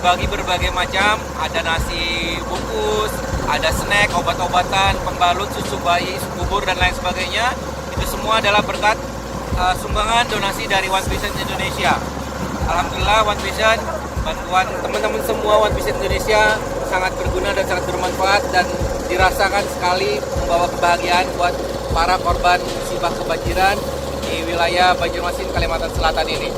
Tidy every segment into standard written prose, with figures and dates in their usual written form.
dibagi berbagai macam, ada nasi bungkus, ada snack, obat-obatan, pembalut, susu bayi, bubur dan lain sebagainya. Itu semua adalah berkat sumbangan donasi dari One Vision Indonesia. Alhamdulillah One Vision, bantuan teman-teman semua One Vision Indonesia sangat berguna dan sangat bermanfaat dan dirasakan sekali membawa kebahagiaan buat para korban musibah kebanjiran di wilayah Banjarmasin, Kalimantan Selatan ini.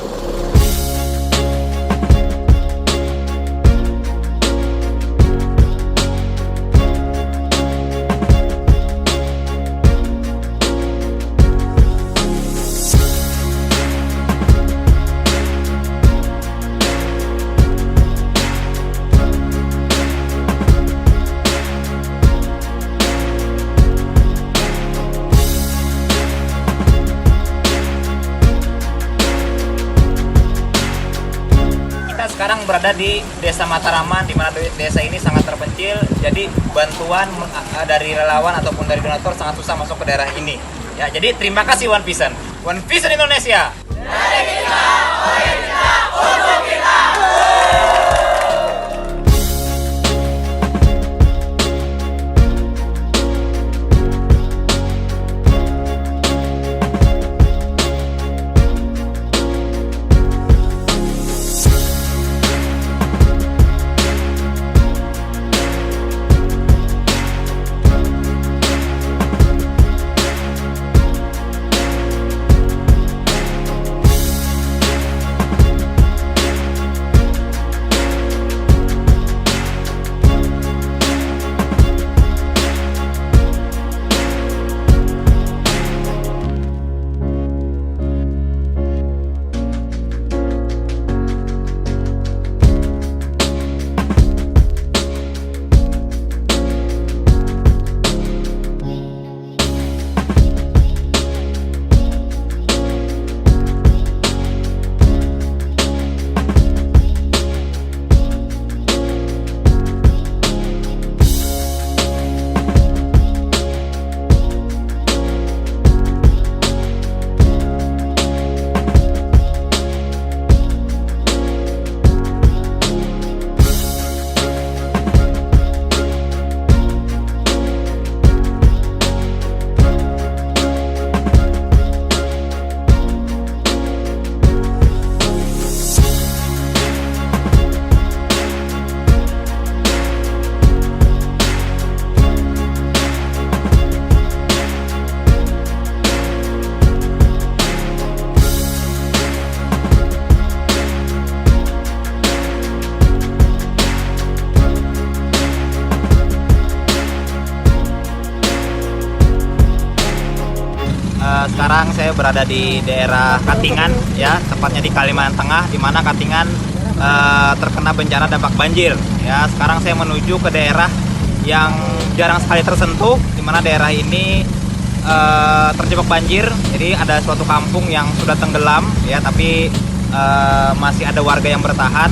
Sekarang berada di Desa Mataraman, di mana desa ini sangat terpencil. Jadi bantuan dari relawan ataupun dari donatur sangat susah masuk ke daerah ini. Ya, jadi terima kasih One Vision. One Vision Indonesia. Dari kita, oleh kita, untuk kita. Sekarang saya berada di daerah Katingan, ya, tepatnya di Kalimantan Tengah, di mana Katingan terkena bencana dampak banjir. Ya, sekarang saya menuju ke daerah yang jarang sekali tersentuh, di mana daerah ini terjebak banjir. Jadi ada suatu kampung yang sudah tenggelam, ya, tapi masih ada warga yang bertahan.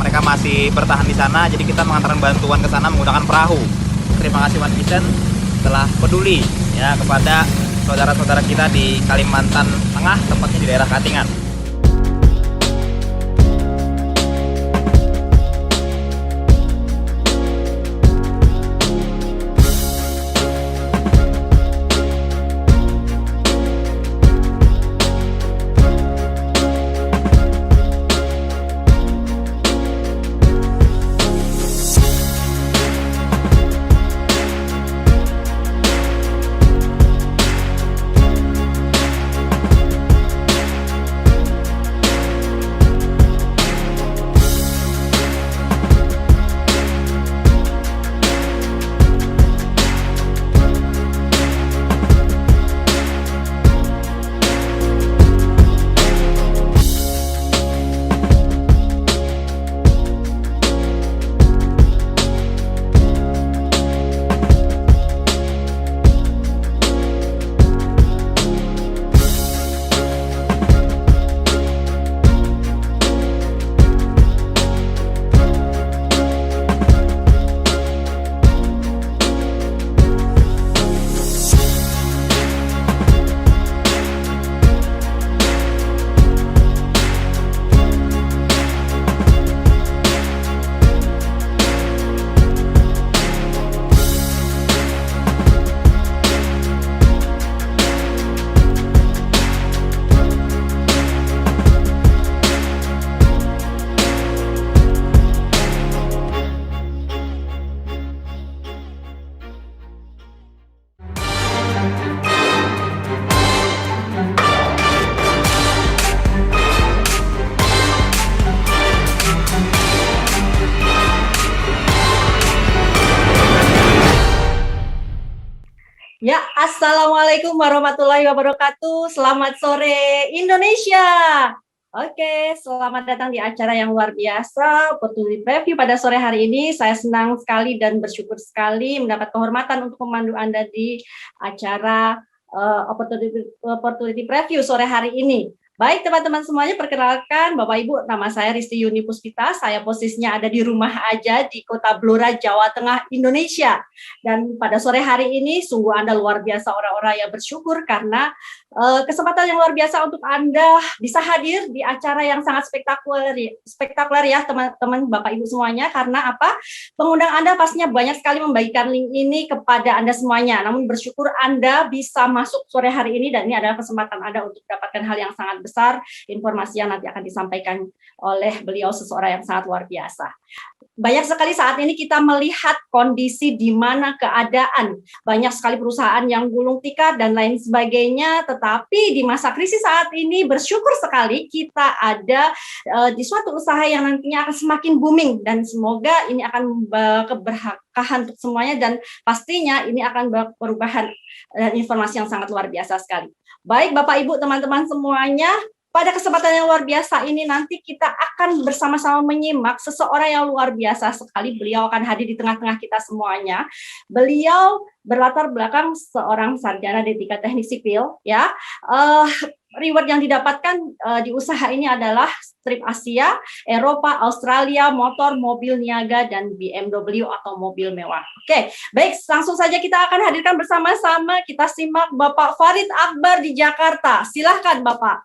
Mereka masih bertahan di sana. Jadi kita mengantarkan bantuan ke sana menggunakan perahu. Terima kasih One Vision telah peduli, ya, kepada saudara-saudara kita di Kalimantan Tengah, tepatnya di daerah Katingan. Assalamualaikum warahmatullahi wabarakatuh. Selamat sore Indonesia. Oke, selamat datang di acara yang luar biasa, Opportunity Preview pada sore hari ini. Saya senang sekali dan bersyukur sekali mendapat kehormatan untuk memandu Anda di acara Opportunity Preview sore hari ini. Baik teman-teman semuanya, perkenalkan Bapak Ibu, nama saya Risti Yuni Puspita. Saya posisinya ada di rumah aja di Kota Blora, Jawa Tengah, Indonesia. Dan pada sore hari ini sungguh Anda luar biasa, orang-orang yang bersyukur karena kesempatan yang luar biasa untuk Anda bisa hadir di acara yang sangat spektakuler ya teman-teman Bapak Ibu semuanya. Karena apa? Pengundang Anda pastinya banyak sekali membagikan link ini kepada Anda semuanya. Namun bersyukur Anda bisa masuk sore hari ini dan ini adalah kesempatan Anda untuk mendapatkan hal yang sangat besar, informasi yang nanti akan disampaikan oleh beliau, seseorang yang sangat luar biasa. Banyak sekali saat ini kita melihat kondisi di mana keadaan banyak sekali perusahaan yang gulung tikar dan lain sebagainya, tetapi di masa krisis saat ini bersyukur sekali kita ada di suatu usaha yang nantinya akan semakin booming dan semoga ini akan keberkahan untuk semuanya dan pastinya ini akan perubahan dan informasi yang sangat luar biasa sekali. Baik Bapak Ibu teman-teman semuanya, pada kesempatan yang luar biasa ini nanti kita akan bersama-sama menyimak seseorang yang luar biasa sekali. Beliau akan hadir di tengah-tengah kita semuanya. Beliau berlatar belakang seorang sarjana D3 Teknik Sipil ya. Reward yang didapatkan di usaha ini adalah strip Asia, Eropa, Australia, motor, mobil niaga, dan BMW atau mobil mewah. Oke, baik, langsung saja kita akan hadirkan bersama-sama. Kita simak Bapak Farid Akbar di Jakarta. Silahkan Bapak.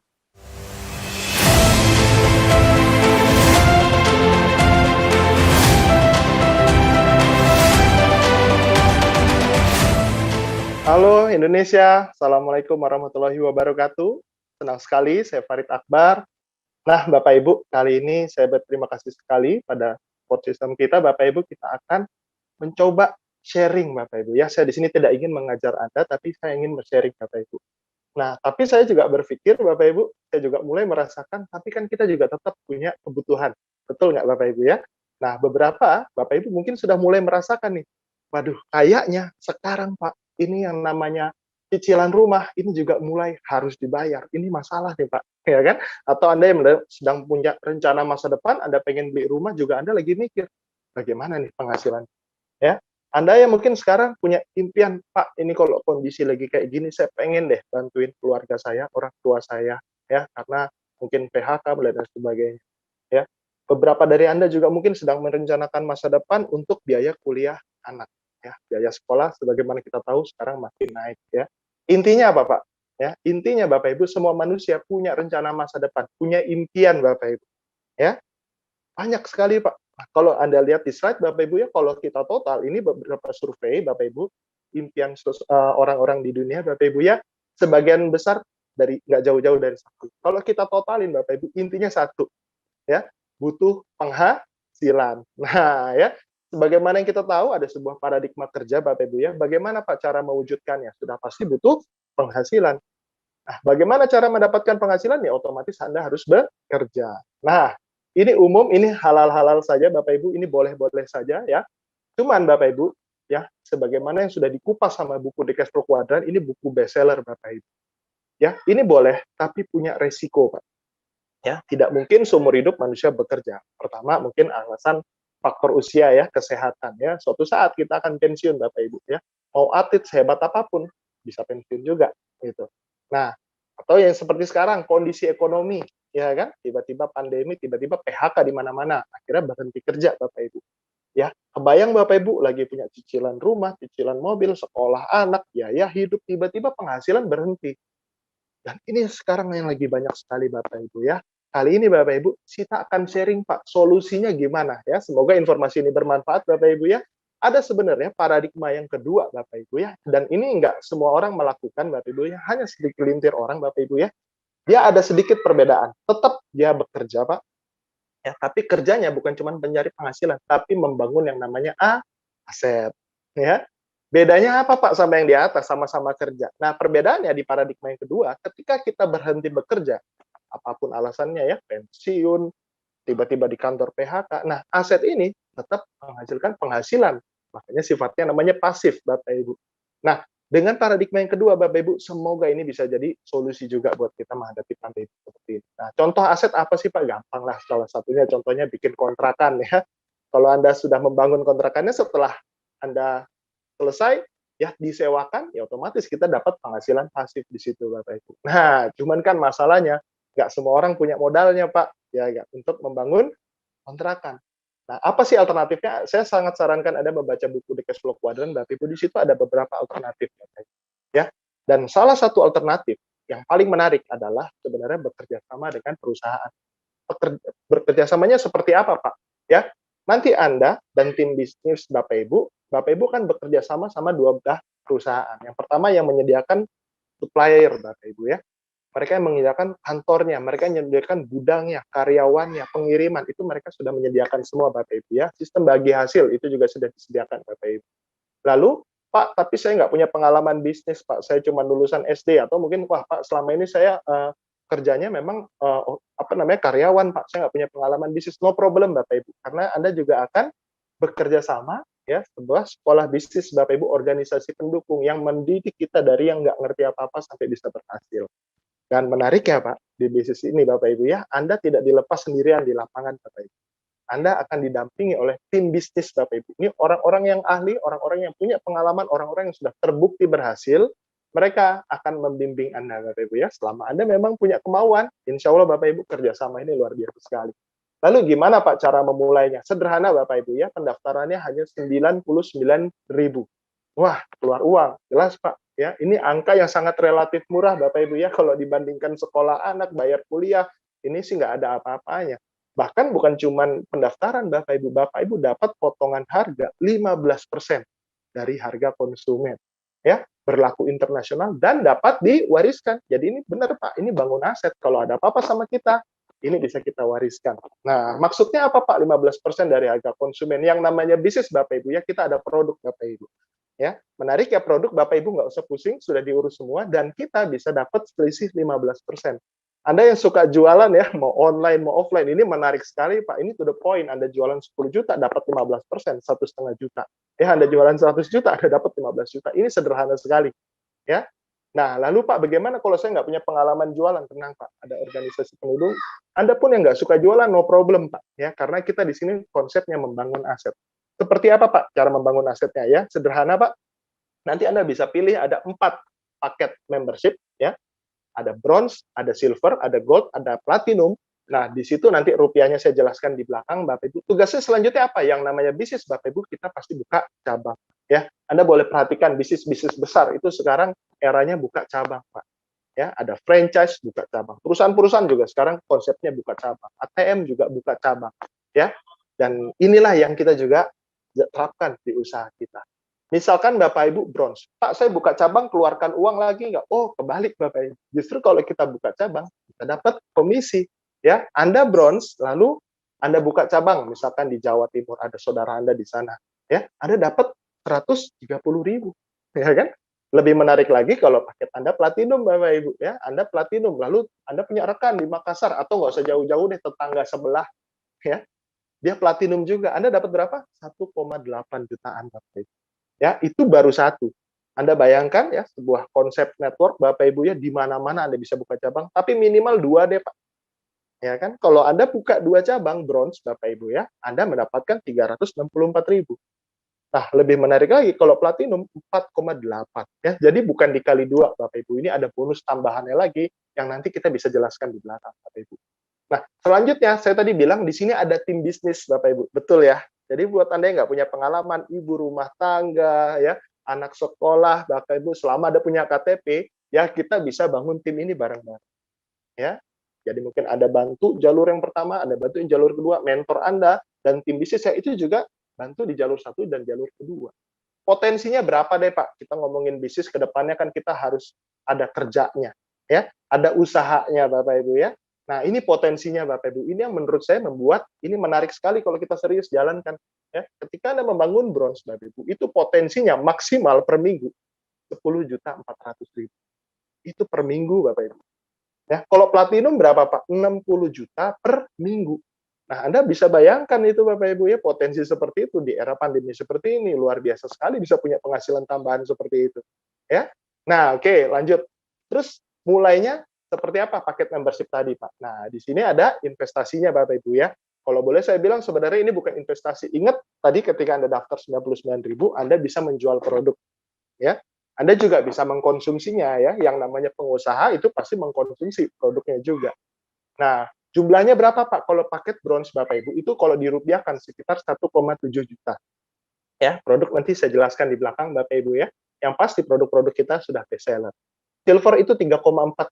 Halo Indonesia, Assalamualaikum warahmatullahi wabarakatuh. Senang sekali, saya Farid Akbar. Nah, Bapak Ibu, kali ini saya berterima kasih sekali pada support system kita. Bapak Ibu, kita akan mencoba sharing, Bapak Ibu. Ya, saya di sini tidak ingin mengajar Anda, tapi saya ingin sharing, Bapak Ibu. Nah, tapi saya juga berpikir, Bapak Ibu, saya juga mulai merasakan, tapi kan kita juga tetap punya kebutuhan. Betul nggak, Bapak Ibu ya? Nah, beberapa Bapak Ibu mungkin sudah mulai merasakan nih, waduh, kayaknya sekarang Pak, ini yang namanya cicilan rumah ini juga mulai harus dibayar. Ini masalah nih Pak, ya kan? Atau Anda yang sedang punya rencana masa depan, Anda pengen beli rumah juga Anda lagi mikir, bagaimana nih penghasilan? Ya, Anda yang mungkin sekarang punya impian, Pak, ini kalau kondisi lagi kayak gini, saya pengen deh bantuin keluarga saya, orang tua saya, ya, karena mungkin PHK dan sebagainya. Ya, beberapa dari Anda juga mungkin sedang merencanakan masa depan untuk biaya kuliah anak. Ya, biaya sekolah sebagaimana kita tahu sekarang makin naik ya. Intinya apa, Pak? Ya, intinya Bapak Ibu semua manusia punya rencana masa depan, punya impian Bapak Ibu. Ya. Banyak sekali, Pak. Nah, kalau Anda lihat di slide Bapak Ibu ya, kalau kita total ini beberapa survei Bapak Ibu, impian orang-orang di dunia Bapak Ibu ya, sebagian besar dari nggak jauh-jauh dari satu. Kalau kita totalin Bapak Ibu, intinya satu, ya, butuh penghasilan. Nah, ya, sebagaimana yang kita tahu ada sebuah paradigma kerja Bapak Ibu ya, bagaimana Pak cara mewujudkannya? Sudah pasti butuh penghasilan. Nah, bagaimana cara mendapatkan penghasilan? Ya otomatis Anda harus bekerja. Nah, ini umum, ini halal-halal saja Bapak Ibu, ini boleh-boleh saja ya. Cuman Bapak Ibu, ya, sebagaimana yang sudah dikupas sama buku The Cash Flow Quadrant, ini buku bestseller Bapak Ibu. Ya, ini boleh, tapi punya resiko, Pak. Ya, tidak mungkin seumur hidup manusia bekerja. Pertama, mungkin alasan faktor usia ya, kesehatan ya. Suatu saat kita akan pensiun Bapak Ibu ya. Mau atlet sehebat apapun bisa pensiun juga gitu. Nah, atau yang seperti sekarang kondisi ekonomi ya kan, tiba-tiba pandemi, tiba-tiba PHK di mana-mana, akhirnya berhenti kerja Bapak Ibu. Ya, kebayang Bapak Ibu lagi punya cicilan rumah, cicilan mobil, sekolah anak, biaya hidup, tiba-tiba penghasilan berhenti. Dan ini sekarang yang lagi banyak sekali Bapak Ibu ya. Kali ini Bapak Ibu, kita akan sharing Pak, solusinya gimana ya. Semoga informasi ini bermanfaat Bapak Ibu ya. Ada sebenarnya paradigma yang kedua Bapak Ibu ya. Dan ini enggak semua orang melakukan Bapak Ibu ya. Hanya sedikit lintir orang Bapak Ibu ya. Dia ada sedikit perbedaan. Tetap dia bekerja Pak. Ya, tapi kerjanya bukan cuma mencari penghasilan, tapi membangun yang namanya aset. Ya. Bedanya apa Pak sama yang di atas? Sama-sama kerja. Nah, perbedaannya di paradigma yang kedua, ketika kita berhenti bekerja, apapun alasannya ya, pensiun, tiba-tiba di kantor PHK. Nah, aset ini tetap menghasilkan penghasilan. Makanya sifatnya namanya pasif, Bapak Ibu. Nah, dengan paradigma yang kedua, Bapak Ibu, semoga ini bisa jadi solusi juga buat kita menghadapi pandemi seperti ini. Nah, contoh aset apa sih Pak? Gampang lah, salah satunya contohnya bikin kontrakan ya. Kalau Anda sudah membangun kontrakannya, setelah Anda selesai, ya disewakan, ya otomatis kita dapat penghasilan pasif di situ, Bapak Ibu. Nah, cuman kan masalahnya, nggak semua orang punya modalnya, Pak, ya, untuk membangun kontrakan. Nah, apa sih alternatifnya? Saya sangat sarankan Anda membaca buku The Cash Flow Quadrant, Bapak Ibu, di situ ada beberapa alternatif. Ya. Dan salah satu alternatif yang paling menarik adalah sebenarnya bekerja sama dengan perusahaan. Bekerja samanya seperti apa, Pak? Ya, nanti Anda dan tim bisnis Bapak Ibu kan bekerja sama sama dua belah perusahaan. Yang pertama yang menyediakan supplier, Bapak Ibu ya. Mereka yang menyediakan kantornya, mereka yang menyediakan gudangnya, karyawannya, pengiriman, itu mereka sudah menyediakan semua, Bapak Ibu ya. Sistem bagi hasil itu juga sudah disediakan, Bapak Ibu. Lalu, Pak, tapi saya nggak punya pengalaman bisnis, Pak. Saya cuma lulusan SD, atau mungkin, wah, Pak, selama ini saya kerjanya memang karyawan, Pak. Saya nggak punya pengalaman bisnis. No problem, Bapak Ibu, karena Anda juga akan bekerja sama ya sebuah sekolah bisnis, Bapak Ibu, organisasi pendukung yang mendidik kita dari yang nggak ngerti apa-apa sampai bisa berhasil. Dan menarik ya Pak, di bisnis ini Bapak Ibu ya, Anda tidak dilepas sendirian di lapangan Bapak Ibu. Anda akan didampingi oleh tim bisnis Bapak Ibu. Ini orang-orang yang ahli, orang-orang yang punya pengalaman, orang-orang yang sudah terbukti berhasil, mereka akan membimbing Anda Bapak Ibu ya. Selama Anda memang punya kemauan, insya Allah Bapak Ibu kerjasama ini luar biasa sekali. Lalu gimana Pak cara memulainya? Sederhana Bapak Ibu ya, pendaftarannya hanya 99.000. Wah, keluar uang, jelas Pak. Ya, ini angka yang sangat relatif murah Bapak Ibu ya, kalau dibandingkan sekolah anak, bayar kuliah, ini sih nggak ada apa-apanya. Bahkan bukan cuma pendaftaran Bapak Ibu dapat potongan harga 15% dari harga konsumen. Ya, berlaku internasional dan dapat diwariskan. Jadi ini benar Pak, ini bangun aset. Kalau ada apa-apa sama kita, ini bisa kita wariskan. Nah, maksudnya apa Pak 15% dari harga konsumen? Yang namanya bisnis Bapak Ibu ya, kita ada produk Bapak Ibu. Ya, menarik ya, produk Bapak Ibu nggak usah pusing, sudah diurus semua, dan kita bisa dapat selisih 15%. Anda yang suka jualan ya, mau online, mau offline, ini menarik sekali Pak, ini to the point, Anda jualan 10 juta, dapat 15%, 1,5 juta. Ya, Anda jualan 100 juta, Anda dapat 15 juta, ini sederhana sekali. Ya. Nah, lalu Pak, bagaimana kalau saya nggak punya pengalaman jualan? Tenang Pak, ada organisasi penduduk, Anda pun yang nggak suka jualan, no problem Pak, ya, karena kita di sini konsepnya membangun aset. Seperti apa Pak cara membangun asetnya ya? Sederhana Pak. Nanti Anda bisa pilih ada 4 paket membership ya. Ada bronze, ada silver, ada gold, ada platinum. Nah, di situ nanti rupiahnya saya jelaskan di belakang Bapak Ibu. Tugasnya selanjutnya apa? Yang namanya bisnis Bapak Ibu, kita pasti buka cabang ya. Anda boleh perhatikan bisnis-bisnis besar itu sekarang eranya buka cabang Pak. Ya, ada franchise buka cabang. Perusahaan-perusahaan juga sekarang konsepnya buka cabang. ATM juga buka cabang ya. Dan inilah yang kita juga terapkan di usaha kita. Misalkan Bapak Ibu bronze, Pak saya buka cabang keluarkan uang lagi nggak? Oh kebalik Bapak Ibu, justru kalau kita buka cabang kita dapat komisi. Ya, Anda bronze lalu Anda buka cabang, misalkan di Jawa Timur ada saudara Anda di sana, ya Anda dapat 130.000, ya kan? Lebih menarik lagi kalau paket Anda platinum Bapak Ibu, ya Anda platinum lalu Anda punya rekan di Makassar atau nggak usah jauh-jauh deh tetangga sebelah, ya dia platinum juga, Anda dapat berapa? 1,8 jutaan Bapak Ibu. Ya, itu baru satu. Anda bayangkan ya, sebuah konsep network Bapak Ibu ya, di mana-mana Anda bisa buka cabang, tapi minimal 2 deh Pak. Ya kan? Kalau Anda buka 2 cabang bronze Bapak Ibu ya, Anda mendapatkan 364.000. Nah, lebih menarik lagi kalau platinum 4,8 ya. Jadi bukan dikali 2 Bapak Ibu, ini ada bonus tambahannya lagi yang nanti kita bisa jelaskan di belakang Bapak Ibu. Nah, selanjutnya saya tadi bilang di sini ada tim bisnis Bapak Ibu, betul ya. Jadi buat Anda yang nggak punya pengalaman, ibu rumah tangga, ya, anak sekolah, Bapak Ibu, selama ada punya KTP, ya kita bisa bangun tim ini bareng-bareng. Ya, jadi mungkin Anda bantu jalur yang pertama, Anda bantu jalur kedua, mentor Anda dan tim bisnis ya itu juga bantu di jalur 1 dan jalur kedua. Potensinya berapa deh Pak? Kita ngomongin bisnis ke depannya kan kita harus ada kerjanya, ya, ada usahanya Bapak Ibu ya. Nah, ini potensinya Bapak Ibu. Ini yang menurut saya membuat ini menarik sekali kalau kita serius jalankan. Ya, ketika Anda membangun bronze Bapak Ibu, itu potensinya maksimal per minggu 10.400.000. Itu per minggu Bapak Ibu. Ya, kalau platinum berapa Pak? 60 juta per minggu. Nah, Anda bisa bayangkan itu Bapak Ibu ya, potensi seperti itu di era pandemi seperti ini luar biasa sekali bisa punya penghasilan tambahan seperti itu. ya. Nah, oke, lanjut. Terus mulainya seperti apa paket membership tadi, Pak? Nah, di sini ada investasinya, Bapak Ibu ya. Kalau boleh saya bilang sebenarnya ini bukan investasi. Ingat tadi ketika Anda daftar 99.000, Anda bisa menjual produk ya. Anda juga bisa mengkonsumsinya ya. Yang namanya pengusaha itu pasti mengkonsumsi produknya juga. Nah, jumlahnya berapa, Pak? Kalau paket bronze Bapak Ibu itu kalau dirupiahkan sekitar 1,7 juta. Ya, produk nanti saya jelaskan di belakang Bapak Ibu ya. Yang pasti produk-produk kita sudah best seller. Silver itu 3,4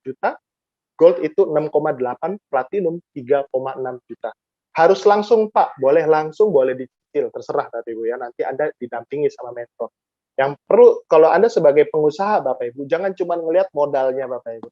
juta, gold itu 6,8, platinum 3,6 juta. Harus langsung Pak, boleh langsung, boleh dicicil, terserah Bapak Ibu ya. Nanti Anda didampingi sama mentor. Yang perlu kalau Anda sebagai pengusaha Bapak Ibu, jangan cuma ngelihat modalnya Bapak Ibu.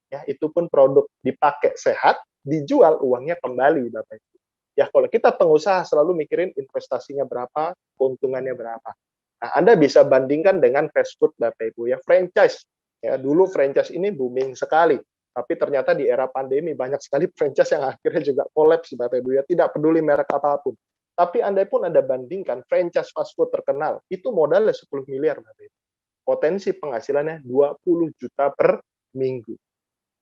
Ya, itu pun produk dipakai sehat, dijual uangnya kembali Bapak Ibu. Ya, kalau kita pengusaha selalu mikirin investasinya berapa, keuntungannya berapa. Nah, Anda bisa bandingkan dengan fast food Bapak Ibu ya, franchise. Ya, dulu franchise ini booming sekali. Tapi ternyata di era pandemi banyak sekali franchise yang akhirnya juga kolaps Bapak Ibu ya, tidak peduli merek apapun. Tapi Anda pun Anda bandingkan franchise fast food terkenal, itu modalnya 10 miliar Bapak Ibu. Potensi penghasilannya 20 juta per minggu.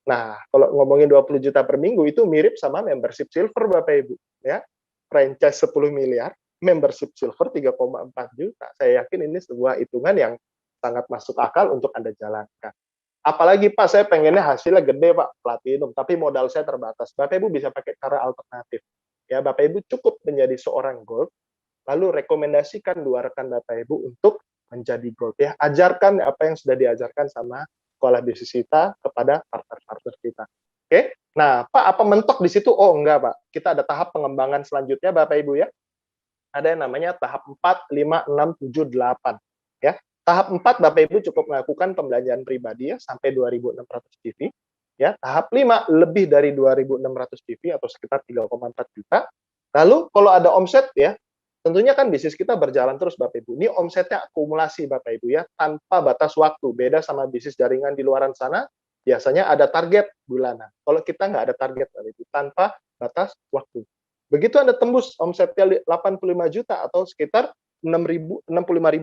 Nah, kalau ngomongin 20 juta per minggu itu mirip sama membership silver Bapak Ibu ya. Franchise 10 miliar, membership silver 3,4 juta. Saya yakin ini sebuah hitungan yang sangat masuk akal untuk Anda jalankan. Apalagi Pak, saya pengennya hasilnya gede Pak, platinum, tapi modal saya terbatas. Bapak Ibu bisa pakai cara alternatif. Ya, Bapak Ibu cukup menjadi seorang gold, lalu rekomendasikan 2 rekan Bapak Ibu untuk menjadi gold ya. Ajarkan apa yang sudah diajarkan sama sekolah bisnis kita kepada partner-partner kita. Oke? Nah, Pak, apa mentok di situ? Oh, enggak, Pak. Kita ada tahap pengembangan selanjutnya, Bapak Ibu ya. Ada yang namanya tahap 4, 5, 6, 7, 8. Ya. Tahap 4, Bapak Ibu cukup melakukan pembelanjaan pribadi ya, sampai 2.600 TV. Ya. Tahap 5, lebih dari 2.600 TV atau sekitar 3,4 juta. Lalu, kalau ada omset ya, tentunya kan bisnis kita berjalan terus Bapak Ibu. Ini omsetnya akumulasi Bapak Ibu ya, tanpa batas waktu. Beda sama bisnis jaringan di luaran sana, biasanya ada target bulanan. Kalau kita nggak ada target Bapak Ibu, tanpa batas waktu. Begitu Anda tembus omsetnya 85 juta atau sekitar 65.000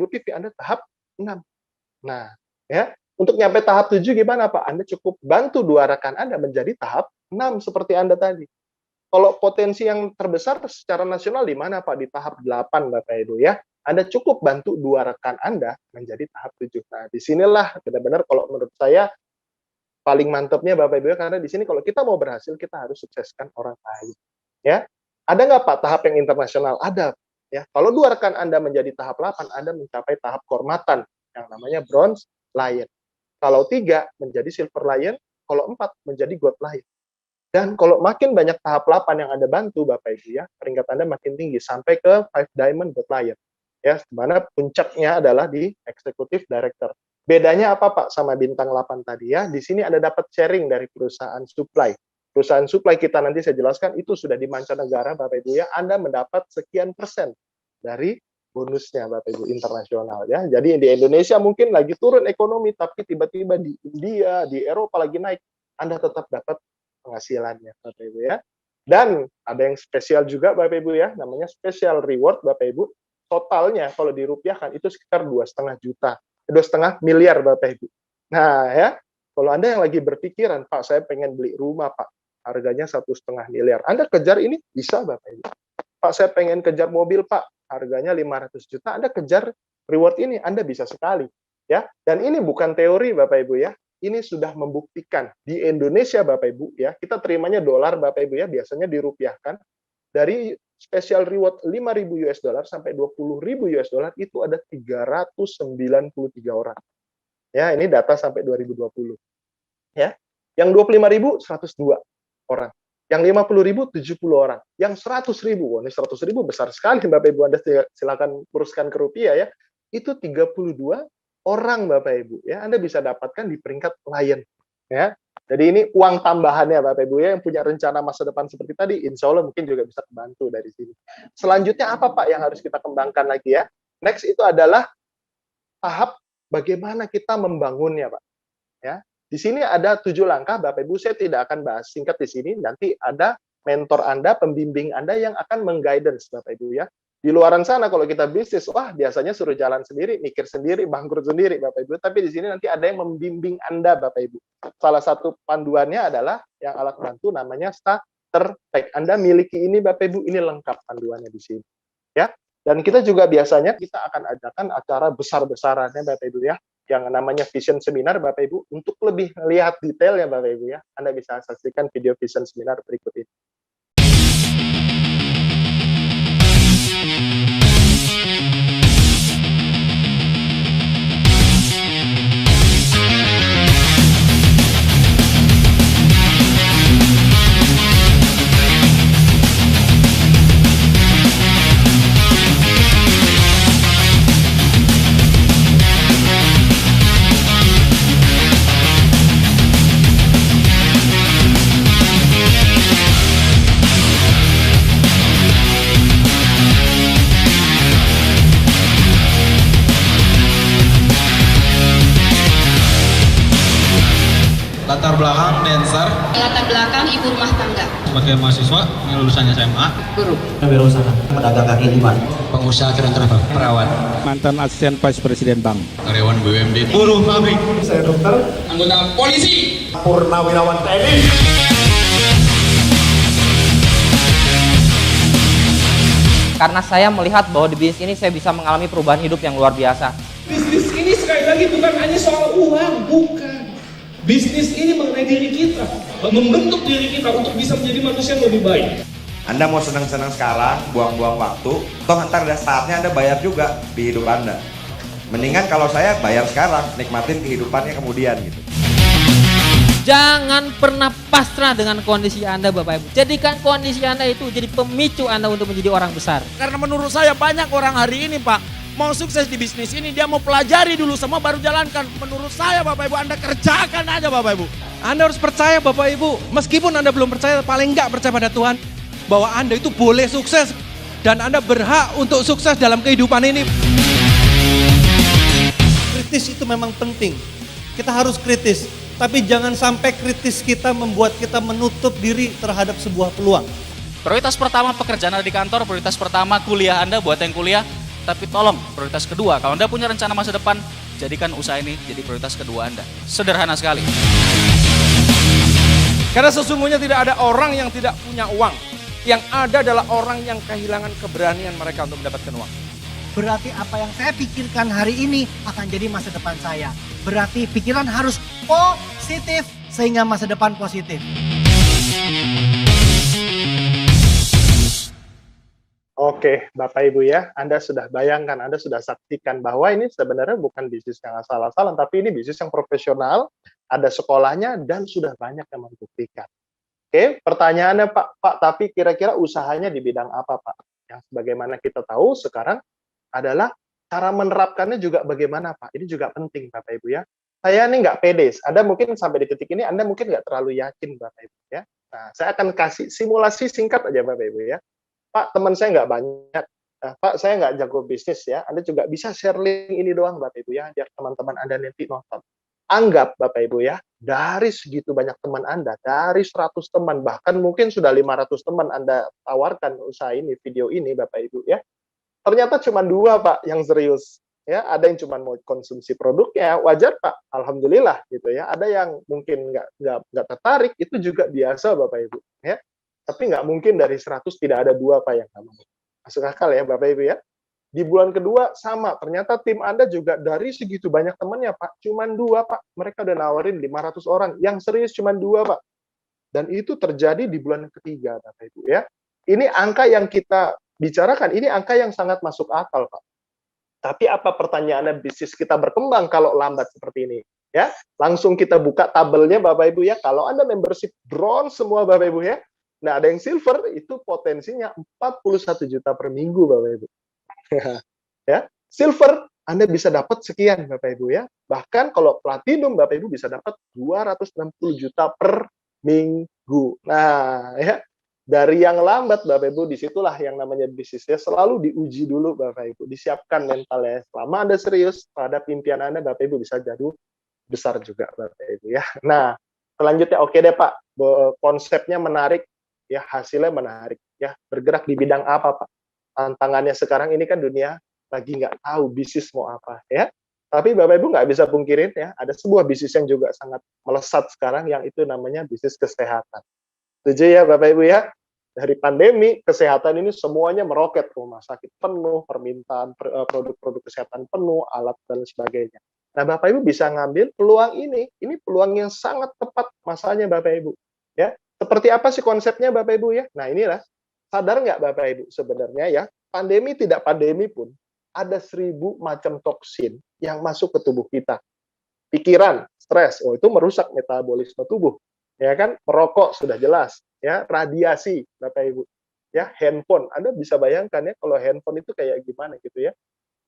PV, Anda tahap 6. Nah, ya, untuk nyampe tahap 7 gimana Pak? Anda cukup bantu 2 rekan Anda menjadi tahap 6 seperti Anda tadi. Kalau potensi yang terbesar secara nasional di mana Pak? Di tahap 8 Bapak Ibu ya. Anda cukup bantu 2 rekan Anda menjadi tahap 7. Nah, disinilah benar-benar kalau menurut saya paling mantapnya Bapak Ibu ya, karena di sini kalau kita mau berhasil, kita harus sukseskan orang lain. Ya. Ada nggak Pak tahap yang internasional? Ada. Ya. Kalau 2 rekan Anda menjadi tahap 8, Anda mencapai tahap kehormatan yang namanya Bronze Lion. Kalau 3 menjadi Silver Lion, kalau 4 menjadi Gold Lion. Dan kalau makin banyak tahap 8 yang Anda bantu, Bapak Ibu ya, peringkat Anda makin tinggi, sampai ke 5 Diamond Gold Lion. Ya, dimana puncaknya adalah di Executive Director. Bedanya apa Pak sama bintang 8 tadi ya? Di sini Anda dapat sharing dari perusahaan supply. Perusahaan supply kita nanti saya jelaskan, itu sudah di mancanegara, Bapak Ibu ya, Anda mendapat sekian persen dari bonusnya Bapak Ibu internasional ya. Jadi di Indonesia mungkin lagi turun ekonomi, tapi tiba-tiba di India, di Eropa lagi naik, Anda tetap dapat penghasilannya Bapak Ibu ya. Dan ada yang spesial juga Bapak Ibu ya, namanya special reward Bapak Ibu. Totalnya kalau dirupiahkan itu sekitar 2,5 juta, 2,5 miliar Bapak Ibu. Nah ya, kalau Anda yang lagi berpikiran, Pak saya pengen beli rumah Pak, harganya 1,5 miliar. Anda kejar ini bisa Bapak Ibu. Pak saya pengen kejar mobil Pak, harganya 500 juta. Anda kejar reward ini, Anda bisa sekali. Ya, dan ini bukan teori Bapak Ibu ya. Ini sudah membuktikan di Indonesia Bapak Ibu ya, kita terimanya dolar Bapak Ibu ya, biasanya dirupiahkan dari special reward 5.000 US dollar sampai 20.000 US dollar itu ada 393 orang. Ya, ini data sampai 2020. Ya. Yang 25.000 102 orang. Yang 50.000 70 orang. Yang 100.000, wah ini 100.000 besar sekali Bapak Ibu, Anda silakan kuruskan ke rupiah ya. Itu 32 orang Bapak Ibu ya, Anda bisa dapatkan di peringkat Lion ya. Jadi ini uang tambahannya Bapak Ibu ya, yang punya rencana masa depan seperti tadi, insya Allah mungkin juga bisa membantu dari sini. Selanjutnya apa Pak yang harus kita kembangkan lagi ya? Next itu adalah tahap bagaimana kita membangunnya Pak. Ya, di sini ada 7 langkah Bapak Ibu, saya tidak akan bahas singkat di sini, nanti ada mentor Anda, pembimbing Anda yang akan mengguidance Bapak Ibu ya. Di luaran sana kalau kita bisnis, wah biasanya suruh jalan sendiri, mikir sendiri, bangkrut sendiri Bapak Ibu. Tapi di sini nanti ada yang membimbing Anda Bapak Ibu. Salah satu panduannya adalah yang alat bantu namanya starter pack. Anda miliki ini Bapak Ibu, ini lengkap panduannya di sini. Ya. Dan kita juga biasanya kita akan adakan acara besar-besarannya Bapak Ibu ya, yang namanya Vision Seminar Bapak Ibu. Untuk lebih melihat detailnya Bapak Ibu ya, Anda bisa saksikan video Vision Seminar berikut ini. Latar belakang dancer, Latar belakang ibu rumah tangga. sebagai mahasiswa yang lulusannya SMA, Guru. Wirausaha, pedagang kaki lima, pengusaha keren travel, Perawat. mantan asisten Vice Presiden Bank. karyawan BUMD, buruh pabrik, saya dokter, anggota polisi. Purnawirawan TNI. Karena saya melihat bahwa di bisnis ini saya bisa mengalami perubahan hidup yang luar biasa. Bisnis ini sekali lagi bukan hanya soal uang, bukan. Bisnis ini mengenai diri kita, membentuk diri kita untuk bisa menjadi manusia yang lebih baik. Anda mau senang-senang sekarang, buang-buang waktu, toh ntar ada saatnya Anda bayar juga di hidup Anda. Mendingan kalau saya bayar sekarang, nikmatin kehidupannya kemudian gitu. Jangan pernah pasrah dengan kondisi Anda Bapak Ibu. Jadikan kondisi Anda itu jadi pemicu Anda untuk menjadi orang besar. Karena menurut saya banyak orang hari ini Pak, mau sukses di bisnis ini dia mau pelajari dulu semua baru jalankan. Menurut saya Bapak Ibu Anda kerjakan aja Bapak Ibu. Anda harus percaya Bapak Ibu, meskipun Anda belum percaya, paling enggak percaya pada Tuhan bahwa Anda itu boleh sukses dan Anda berhak untuk sukses dalam kehidupan ini. Kritis itu memang penting. Kita harus kritis, tapi jangan sampai kritis kita membuat kita menutup diri terhadap sebuah peluang. Prioritas pertama pekerjaan Anda di kantor, prioritas pertama kuliah Anda buat yang kuliah, tapi tolong prioritas kedua, kalau Anda punya rencana masa depan, jadikan usaha ini jadi prioritas kedua Anda. Sederhana sekali. Karena sesungguhnya tidak ada orang yang tidak punya uang. Yang ada adalah orang yang kehilangan keberanian mereka untuk mendapatkan uang. Berarti apa yang saya pikirkan hari ini akan jadi masa depan saya. Berarti pikiran harus positif sehingga masa depan positif. Oke, Bapak Ibu ya, Anda sudah bayangkan, Anda sudah saksikan bahwa ini sebenarnya bukan bisnis yang asal-asalan, tapi ini bisnis yang profesional, ada sekolahnya, dan sudah banyak yang membuktikan. Oke, pertanyaannya Pak, tapi kira-kira usahanya di bidang apa Pak? Yang sebagaimana kita tahu sekarang adalah cara menerapkannya juga bagaimana Pak? Ini juga penting Bapak Ibu ya. Saya ini nggak pede, Anda mungkin sampai di titik ini, Anda mungkin nggak terlalu yakin Bapak Ibu ya. Nah, saya akan kasih simulasi singkat aja Bapak Ibu ya. Pak, teman saya nggak banyak. Pak, saya nggak jago bisnis ya. Anda juga bisa share link ini doang Bapak Ibu ya, biar teman-teman Anda nanti nonton. Anggap Bapak Ibu ya, dari segitu banyak teman Anda, dari 100 teman, bahkan mungkin sudah 500 teman Anda tawarkan usaha ini, video ini Bapak Ibu ya. Ternyata cuma 2 Pak yang serius. Ya, ada yang cuma mau konsumsi produknya, wajar Pak, alhamdulillah gitu ya. Ada yang mungkin nggak tertarik, itu juga biasa Bapak Ibu ya. Tapi nggak mungkin dari 100 tidak ada 2 Pak yang nggak mau. Masuk akal ya Bapak Ibu ya. Di bulan kedua sama, ternyata tim Anda juga dari segitu banyak temannya Pak, cuman 2 Pak. Mereka udah nawarin 500 orang, yang serius cuman 2 Pak. Dan itu terjadi di bulan ketiga Bapak Ibu ya. Ini angka yang kita bicarakan, ini angka yang sangat masuk akal Pak. Tapi apa pertanyaannya, bisnis kita berkembang kalau lambat seperti ini? Ya, langsung kita buka tabelnya Bapak Ibu ya. Kalau Anda membership bronze semua Bapak Ibu ya. Nah, ada yang silver itu potensinya 41 juta per minggu Bapak Ibu. Ya, silver Anda bisa dapat sekian Bapak Ibu ya. Bahkan kalau platinum Bapak Ibu bisa dapat 260 juta per minggu. Nah, ya. Dari yang lambat Bapak Ibu, disitulah yang namanya bisnisnya selalu diuji dulu Bapak Ibu. Disiapkan mentalnya. Selama Anda serius terhadap impian Anda, Bapak Ibu bisa jadi besar juga Bapak Ibu ya. Nah, selanjutnya oke deh Pak. Konsepnya menarik, ya hasilnya menarik. Ya, bergerak di bidang apa Pak? tantangannya sekarang ini kan dunia lagi nggak tahu bisnis mau apa ya. Tapi Bapak Ibu nggak bisa pungkirin ya, ada sebuah bisnis yang juga sangat melesat sekarang yang itu namanya bisnis kesehatan. Setuju ya Bapak Ibu ya? Dari pandemi, kesehatan ini semuanya meroket, rumah sakit penuh, permintaan produk-produk kesehatan penuh, alat dan sebagainya. Nah Bapak Ibu bisa ngambil peluang ini peluang yang sangat tepat masanya Bapak Ibu. Ya, seperti apa sih konsepnya Bapak Ibu ya? Nah inilah, sadar nggak Bapak Ibu sebenarnya ya, pandemi tidak pandemi pun, ada 1000 macam toksin yang masuk ke tubuh kita. Pikiran, stres, itu merusak metabolisme tubuh. Ya kan, merokok sudah jelas, ya, radiasi, Bapak Ibu. Ya, handphone, Anda bisa bayangkan ya kalau handphone itu kayak gimana gitu ya.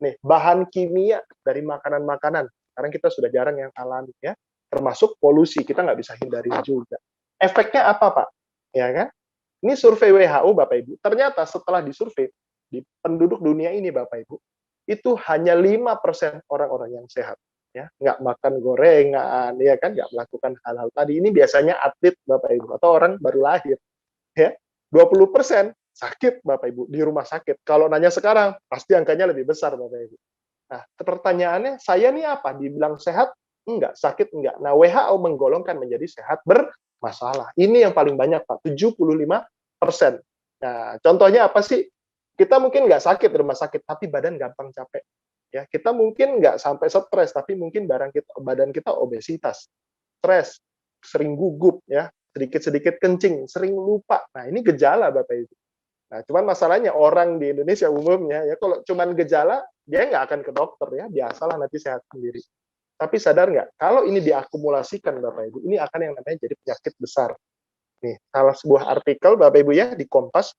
Nih, bahan kimia dari makanan-makanan. Sekarang kita sudah jarang yang alami ya. Termasuk polusi, kita nggak bisa hindari juga. Efeknya apa, Pak? Ya kan? Ini survei WHO, Bapak Ibu. Ternyata setelah disurvei di penduduk dunia ini, Bapak Ibu, itu hanya 5% orang-orang yang sehat, ya, nggak makan gorengan, ya kan, nggak melakukan hal-hal tadi. Ini biasanya atlet Bapak Ibu atau orang baru lahir, ya. 20% sakit Bapak Ibu di rumah sakit. Kalau nanya sekarang pasti angkanya lebih besar Bapak Ibu. Nah, pertanyaannya, saya nih apa? Dibilang sehat? Enggak, sakit enggak. Nah, WHO menggolongkan menjadi sehat bermasalah. Ini yang paling banyak Pak, 75%. Nah, contohnya apa sih? Kita mungkin nggak sakit di rumah sakit, tapi badan gampang capek. Ya, kita mungkin nggak sampai stres, tapi mungkin badan kita obesitas, stres, sering gugup, ya, sedikit-sedikit kencing, sering lupa. Nah, ini gejala Bapak Ibu. Nah, cuman masalahnya orang di Indonesia umumnya, ya, kalau cuman gejala, dia nggak akan ke dokter, ya, biasalah nanti sehat sendiri. Tapi sadar nggak, kalau ini diakumulasikan Bapak Ibu, ini akan yang namanya jadi penyakit besar. Nih, salah sebuah artikel Bapak Ibu ya di Kompas,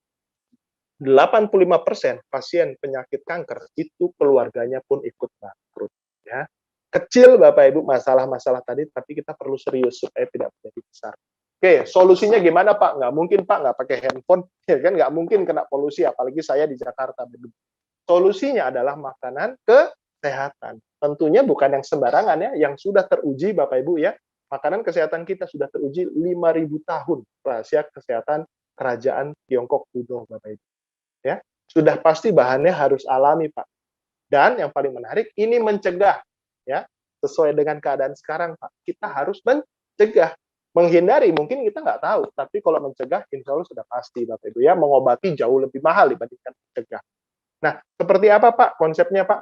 85% pasien penyakit kanker itu keluarganya pun ikut bangkrut. Ya. Kecil Bapak Ibu masalah-masalah tadi, tapi kita perlu serius supaya tidak menjadi besar. Oke, solusinya gimana Pak? Nggak mungkin Pak nggak pakai handphone, ya kan nggak mungkin kena polusi, apalagi saya di Jakarta. Solusinya adalah makanan kesehatan. Tentunya bukan yang sembarangan ya, yang sudah teruji Bapak Ibu ya. Makanan kesehatan kita sudah teruji 5.000 tahun rahasia kesehatan kerajaan Tiongkok kuno Bapak Ibu. Ya, sudah pasti bahannya harus alami Pak. Dan yang paling menarik ini mencegah ya, sesuai dengan keadaan sekarang Pak. Kita harus mencegah. Menghindari mungkin kita nggak tahu, tapi kalau mencegah insya Allah sudah pasti Bapak Ibu ya, mengobati jauh lebih mahal dibandingkan mencegah. Nah, seperti apa Pak konsepnya Pak?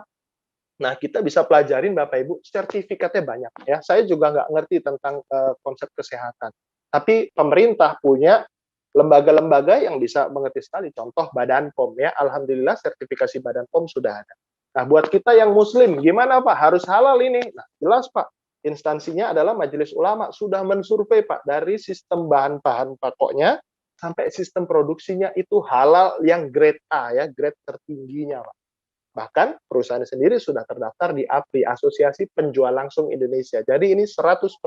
Nah, kita bisa pelajarin Bapak Ibu, sertifikatnya banyak ya. Saya juga nggak ngerti tentang konsep kesehatan. Tapi pemerintah punya lembaga-lembaga yang bisa mengerti sekali. Contoh Badan POM ya, alhamdulillah sertifikasi Badan POM sudah ada. Nah, buat kita yang muslim, gimana Pak? Harus halal ini? Nah, jelas Pak. Instansinya adalah Majelis Ulama, sudah mensurvei Pak, dari sistem bahan-bahan pokoknya sampai sistem produksinya itu halal yang grade A ya, grade tertingginya Pak. Bahkan perusahaan sendiri sudah terdaftar di API, Asosiasi Penjual Langsung Indonesia. Jadi ini 100%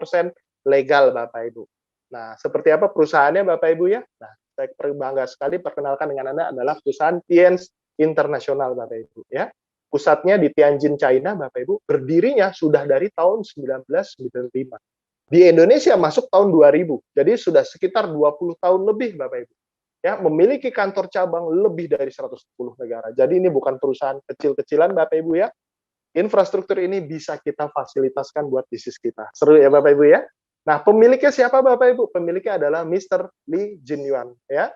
legal Bapak Ibu. Nah, seperti apa perusahaannya Bapak Ibu ya? Nah, saya berbangga sekali perkenalkan dengan Anda adalah perusahaan Tienz Internasional Bapak Ibu ya. Pusatnya di Tianjin, China Bapak Ibu. Berdirinya sudah dari tahun 1995. Di Indonesia masuk tahun 2000. Jadi sudah sekitar 20 tahun lebih Bapak Ibu. Ya, memiliki kantor cabang lebih dari 110 negara. Jadi ini bukan perusahaan kecil-kecilan Bapak Ibu ya. Infrastruktur ini bisa kita fasilitaskan buat bisnis kita. Seru ya Bapak Ibu ya. Nah, pemiliknya siapa Bapak Ibu? Pemiliknya adalah Mr. Li Jinyuan ya.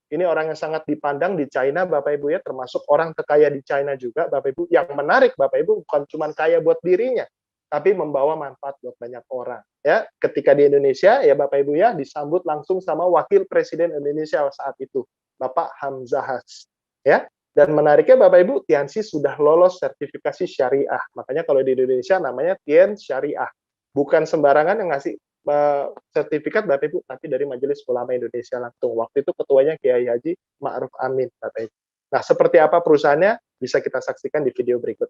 Ini orang yang sangat dipandang di China Bapak Ibu ya, termasuk orang terkaya di China juga Bapak Ibu. Yang menarik Bapak Ibu bukan cuma kaya buat dirinya, tapi membawa manfaat buat banyak orang ya. Ketika di Indonesia ya Bapak Ibu ya, disambut langsung sama Wakil Presiden Indonesia saat itu, Bapak Hamzahas ya. Dan menariknya Bapak Ibu, Tianzi sudah lolos sertifikasi syariah. Makanya kalau di Indonesia namanya Tienz Syariah. Bukan sembarangan yang ngasih sertifikat Bapak Ibu, tapi dari Majelis Ulama Indonesia langsung. Waktu itu ketuanya Kiai Haji Ma'ruf Amin Bapak Ibu. Nah, seperti apa perusahaannya bisa kita saksikan di video berikut.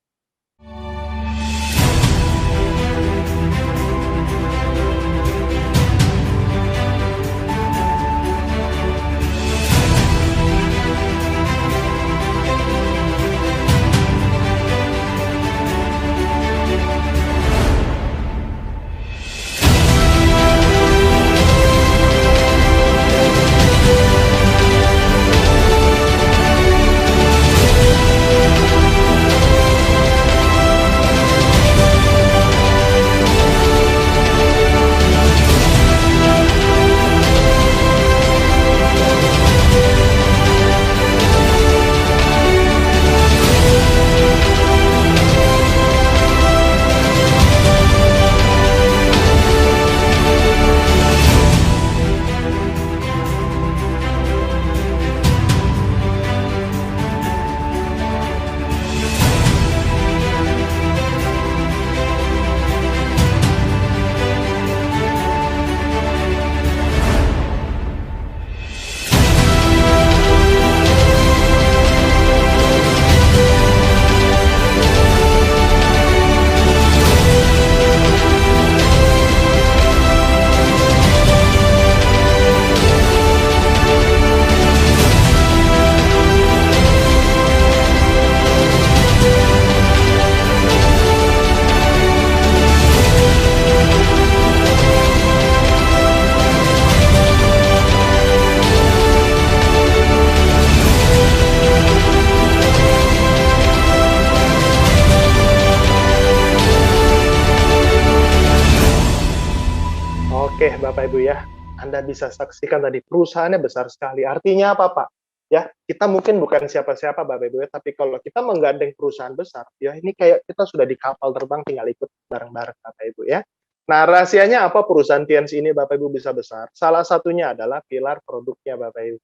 Bapak Ibu ya, Anda bisa saksikan tadi perusahaannya besar sekali. Artinya apa Pak? Ya, kita mungkin bukan siapa-siapa Bapak Ibu ya, tapi kalau kita menggandeng perusahaan besar, ya ini kayak kita sudah di kapal terbang tinggal ikut bareng-bareng Bapak Ibu ya. Nah, rahasianya apa perusahaan TNC ini Bapak Ibu bisa besar? Salah satunya adalah pilar produknya Bapak Ibu,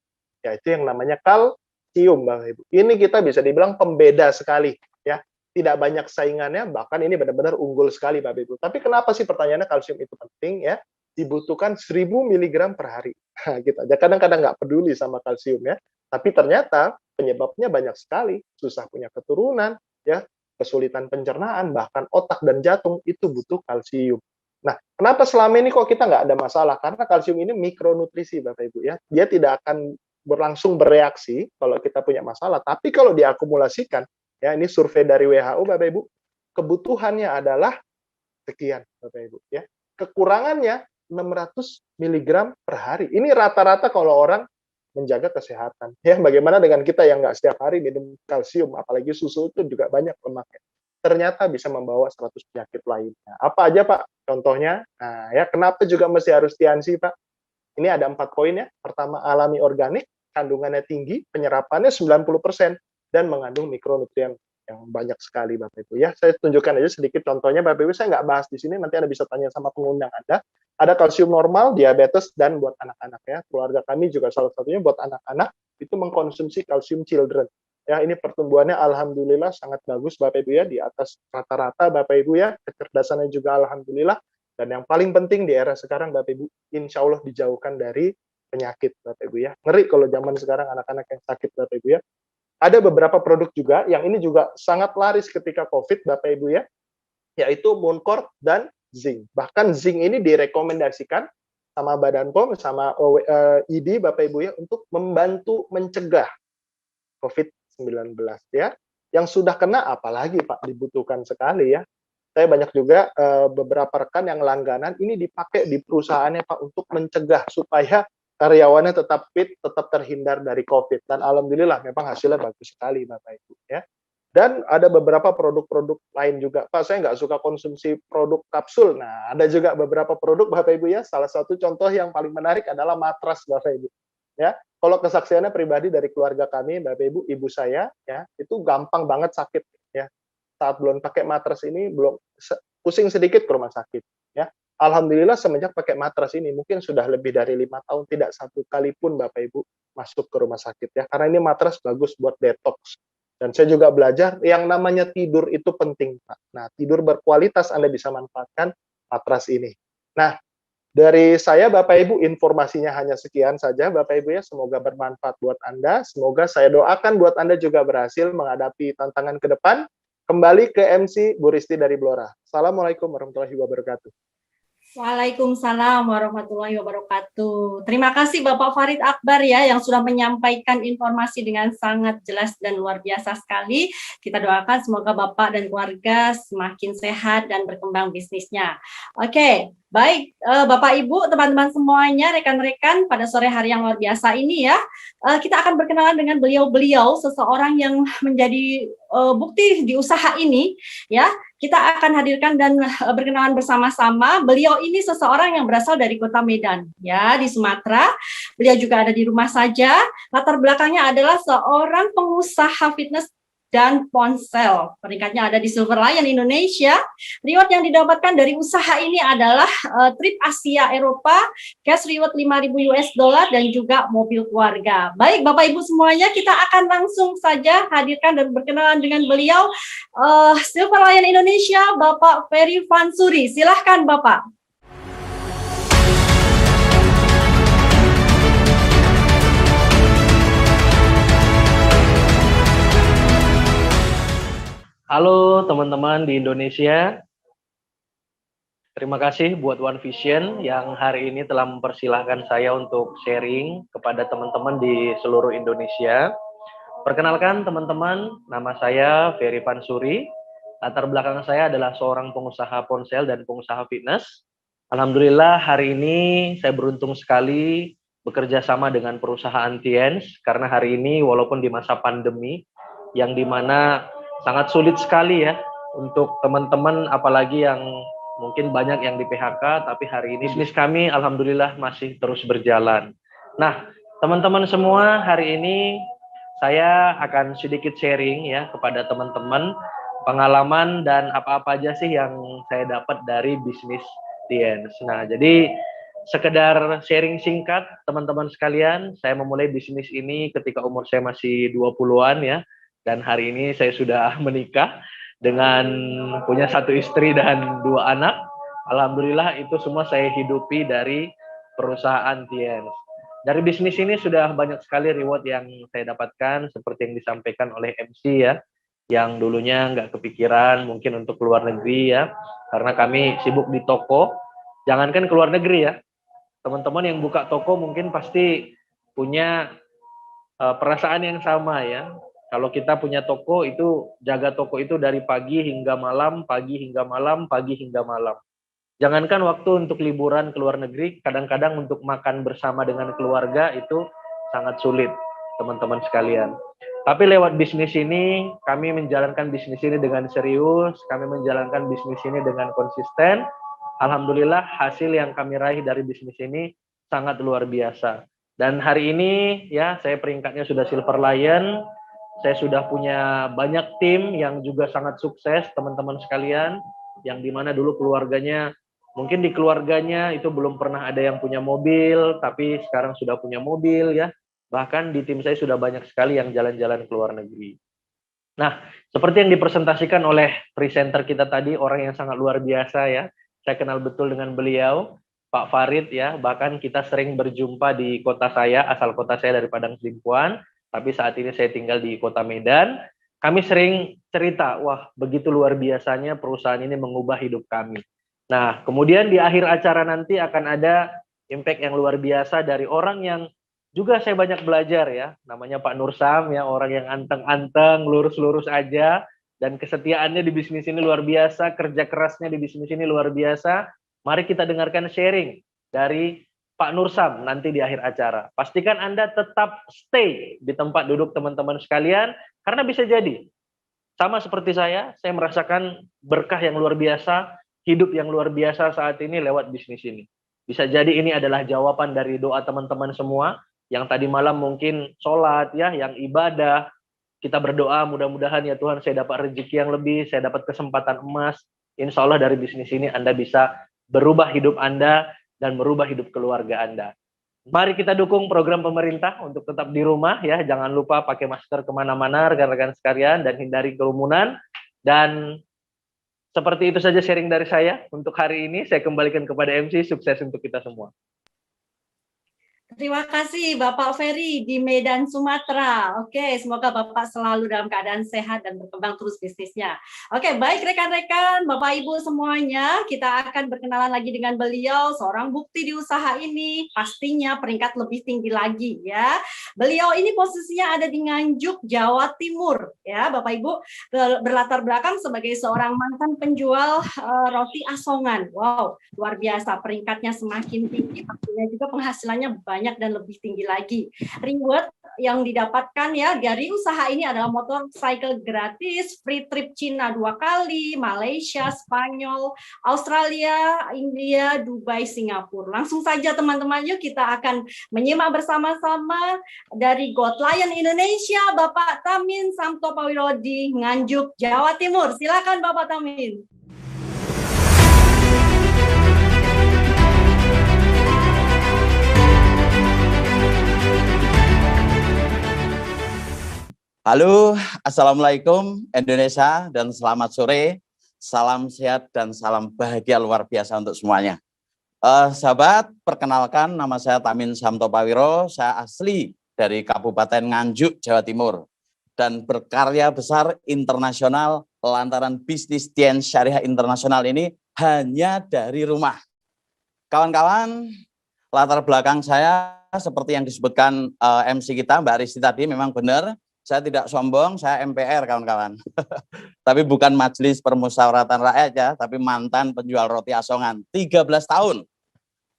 yaitu yang namanya kalsium Bapak Ibu. Ini kita bisa dibilang pembeda sekali ya. Tidak banyak saingannya, bahkan ini benar-benar unggul sekali Bapak Ibu. Tapi kenapa sih pertanyaannya kalsium itu penting ya? Dibutuhkan 1000 mg per hari. Nah, gitu aja. Kadang-kadang nggak peduli sama kalsium ya. Tapi ternyata penyebabnya banyak sekali. Susah punya keturunan, ya, kesulitan pencernaan, bahkan otak dan jantung itu butuh kalsium. Nah, kenapa selama ini kok kita nggak ada masalah? Karena kalsium ini mikronutrisi, Bapak Ibu ya. Dia tidak akan berlangsung bereaksi kalau kita punya masalah. Tapi kalau diakumulasikan, ya ini survei dari WHO, Bapak Ibu, kebutuhannya adalah sekian, Bapak Ibu ya. Kekurangannya 600 mg per hari. Ini rata-rata kalau orang menjaga kesehatan. Ya, bagaimana dengan kita yang nggak setiap hari minum kalsium, apalagi susu itu juga banyak lemaknya. Ternyata bisa membawa 100 penyakit lainnya. Apa aja, Pak? Contohnya, nah ya kenapa juga mesti harus TNC, Pak? Ini ada 4 poin ya. Pertama, alami organik, kandungannya tinggi, penyerapannya 90%, dan mengandung mikronutrien yang banyak sekali, Bapak Ibu ya. Saya tunjukkan aja sedikit contohnya, Bapak Ibu. Saya nggak bahas di sini, nanti Anda bisa tanya sama pengundang Anda. Ada kalsium normal, diabetes, dan buat anak-anak ya. Keluarga kami juga salah satunya buat anak-anak itu mengkonsumsi kalsium children. Ya, ini pertumbuhannya alhamdulillah sangat bagus Bapak Ibu ya, di atas rata-rata Bapak Ibu ya. Kecerdasannya juga alhamdulillah. Dan yang paling penting di era sekarang Bapak Ibu, insya Allah dijauhkan dari penyakit Bapak Ibu ya. Ngeri kalau zaman sekarang anak-anak yang sakit Bapak Ibu ya. Ada beberapa produk juga yang ini juga sangat laris ketika COVID Bapak Ibu ya, yaitu Mooncort dan zinc. Bahkan zinc ini direkomendasikan sama Badan POM, sama ID Bapak Ibu ya, untuk membantu mencegah COVID-19 ya. Yang sudah kena apalagi Pak, dibutuhkan sekali ya. Saya banyak juga beberapa rekan yang langganan ini dipakai di perusahaannya Pak untuk mencegah supaya karyawannya tetap fit, tetap terhindar dari COVID. Dan alhamdulillah memang hasilnya bagus sekali Bapak Ibu ya. Dan ada beberapa produk-produk lain juga. Pak, saya nggak suka konsumsi produk kapsul. Nah, ada juga beberapa produk Bapak Ibu ya. Salah satu contoh yang paling menarik adalah matras Bapak Ibu. Ya, kalau kesaksiannya pribadi dari keluarga kami, Bapak Ibu, ibu saya, ya, itu gampang banget sakit. Ya, saat belum pakai matras ini, belum pusing sedikit ke rumah sakit. Ya, alhamdulillah semenjak pakai matras ini, mungkin sudah lebih dari 5 tahun tidak satu kali pun Bapak Ibu masuk ke rumah sakit ya. Karena ini matras bagus buat detox. Dan saya juga belajar yang namanya tidur itu penting, Pak. Nah, tidur berkualitas Anda bisa manfaatkan matras ini. Nah, dari saya Bapak Ibu informasinya hanya sekian saja Bapak Ibu ya. Semoga bermanfaat buat Anda. Semoga saya doakan buat Anda juga berhasil menghadapi tantangan ke depan. Kembali ke MC Bu Risti dari Blora. Assalamualaikum warahmatullahi wabarakatuh. Waalaikumsalam warahmatullahi wabarakatuh. Terima kasih Bapak Farid Akbar ya yang sudah menyampaikan informasi dengan sangat jelas dan luar biasa sekali. Kita doakan semoga Bapak dan keluarga semakin sehat dan berkembang bisnisnya. Oke, baik Bapak Ibu, teman-teman semuanya, rekan-rekan pada sore hari yang luar biasa ini ya. Kita akan berkenalan dengan beliau-beliau, seseorang yang menjadi bukti di usaha ini ya. Kita akan hadirkan dan berkenalan bersama-sama. Beliau ini seseorang yang berasal dari Kota Medan, ya, di Sumatera. Beliau juga ada di rumah saja. Latar belakangnya adalah seorang pengusaha fitness dan ponsel. Peringkatnya ada di Silver Lion Indonesia. Reward yang didapatkan dari usaha ini adalah trip Asia Eropa, cash reward 5.000 US dollar dan juga mobil keluarga. Baik Bapak Ibu semuanya, kita akan langsung saja hadirkan dan berkenalan dengan beliau Silver Lion Indonesia, Bapak Ferry Vansuri. Silahkan Bapak. Halo teman-teman di Indonesia, terima kasih buat One Vision yang hari ini telah mempersilahkan saya untuk sharing kepada teman-teman di seluruh Indonesia. Perkenalkan teman-teman, nama saya Ferry Vansuri. Latar belakang saya adalah seorang pengusaha ponsel dan pengusaha fitness. Alhamdulillah hari ini saya beruntung sekali bekerja sama dengan perusahaan TNC karena hari ini walaupun di masa pandemi yang dimana sangat sulit sekali ya untuk teman-teman apalagi yang mungkin banyak yang di PHK, tapi hari ini bisnis kami alhamdulillah masih terus berjalan. Nah, teman-teman semua, hari ini saya akan sedikit sharing ya kepada teman-teman pengalaman dan apa-apa aja sih yang saya dapat dari bisnis Tiens. Nah, jadi sekedar sharing singkat teman-teman sekalian, saya memulai bisnis ini ketika umur saya masih 20-an ya, dan hari ini saya sudah menikah dengan punya 1 istri dan 2 anak. Alhamdulillah itu semua saya hidupi dari perusahaan Tiens. Dari bisnis ini sudah banyak sekali reward yang saya dapatkan, seperti yang disampaikan oleh MC ya, yang dulunya nggak kepikiran mungkin untuk keluar negeri ya, karena kami sibuk di toko. Jangankan keluar negeri ya, teman-teman yang buka toko mungkin pasti punya perasaan yang sama ya. Kalau kita punya toko itu, jaga toko itu dari pagi hingga malam, pagi hingga malam, pagi hingga malam. Jangankan waktu untuk liburan ke luar negeri, kadang-kadang untuk makan bersama dengan keluarga itu sangat sulit, teman-teman sekalian. Tapi lewat bisnis ini, kami menjalankan bisnis ini dengan serius, kami menjalankan bisnis ini dengan konsisten. Alhamdulillah hasil yang kami raih dari bisnis ini sangat luar biasa. Dan hari ini ya saya peringkatnya sudah Silver Lion. Saya sudah punya banyak tim yang juga sangat sukses, teman-teman sekalian, yang dimana dulu keluarganya, mungkin di keluarganya itu belum pernah ada yang punya mobil, tapi sekarang sudah punya mobil ya. Bahkan di tim saya sudah banyak sekali yang jalan-jalan ke luar negeri. Nah, seperti yang dipresentasikan oleh presenter kita tadi, orang yang sangat luar biasa ya. Saya kenal betul dengan beliau, Pak Farid ya. Bahkan kita sering berjumpa di kota saya, asal kota saya dari Padang Sidimpuan. Tapi saat ini saya tinggal di kota Medan. Kami sering cerita, wah begitu luar biasanya perusahaan ini mengubah hidup kami. Nah, kemudian di akhir acara nanti akan ada impact yang luar biasa dari orang yang juga saya banyak belajar ya. Namanya Pak Nursam ya, orang yang anteng-anteng, lurus-lurus aja. Dan kesetiaannya di bisnis ini luar biasa, kerja kerasnya di bisnis ini luar biasa. Mari kita dengarkan sharing dari Pak Nursam nanti di akhir acara. Pastikan Anda tetap stay di tempat duduk teman-teman sekalian, karena bisa jadi sama seperti saya merasakan berkah yang luar biasa, hidup yang luar biasa saat ini lewat bisnis ini. Bisa jadi ini adalah jawaban dari doa teman-teman semua yang tadi malam mungkin sholat ya, yang ibadah. Kita berdoa mudah-mudahan ya Tuhan saya dapat rezeki yang lebih, saya dapat kesempatan emas. Insya Allah dari bisnis ini Anda bisa berubah hidup Anda dan merubah hidup keluarga Anda. Mari kita dukung program pemerintah untuk tetap di rumah ya. Jangan lupa pakai masker kemana-mana rekan-rekan sekalian dan hindari kerumunan. Dan seperti itu saja sharing dari saya untuk hari ini. Saya kembalikan kepada MC, sukses untuk kita semua. Terima kasih Bapak Ferry di Medan, Sumatera. Oke, semoga Bapak selalu dalam keadaan sehat dan berkembang terus bisnisnya. Oke, baik rekan-rekan, Bapak Ibu semuanya, kita akan berkenalan lagi dengan beliau, seorang bukti di usaha ini, pastinya peringkat lebih tinggi lagi ya. Beliau ini posisinya ada di Nganjuk, Jawa Timur ya, Bapak Ibu, berlatar belakang sebagai seorang mantan penjual roti asongan. Wow, luar biasa, peringkatnya semakin tinggi, pastinya juga penghasilannya banyak dan lebih tinggi lagi. Reward yang didapatkan ya dari usaha ini adalah motorcycle gratis, free trip Cina 2 kali, Malaysia, Spanyol, Australia, India, Dubai, Singapura. Langsung saja teman-teman, yuk kita akan menyimak bersama-sama dari God Lion Indonesia, Bapak Tamin Samtopawiro di Nganjuk, Jawa Timur. Silakan Bapak Tamin. Halo, Assalamualaikum Indonesia dan selamat sore. Salam sehat dan salam bahagia luar biasa untuk semuanya. Sahabat, perkenalkan nama saya Tamin Samtopawiro. Saya asli dari Kabupaten Nganjuk, Jawa Timur. Dan berkarya besar internasional lantaran bisnis Tiens Syariah Internasional ini hanya dari rumah. Kawan-kawan, latar belakang saya seperti yang disebutkan MC kita Mbak Risti tadi memang benar. Saya tidak sombong, saya MPR kawan-kawan. Tapi bukan Majelis Permusyawaratan Rakyat ya, tapi mantan penjual roti asongan. 13 tahun.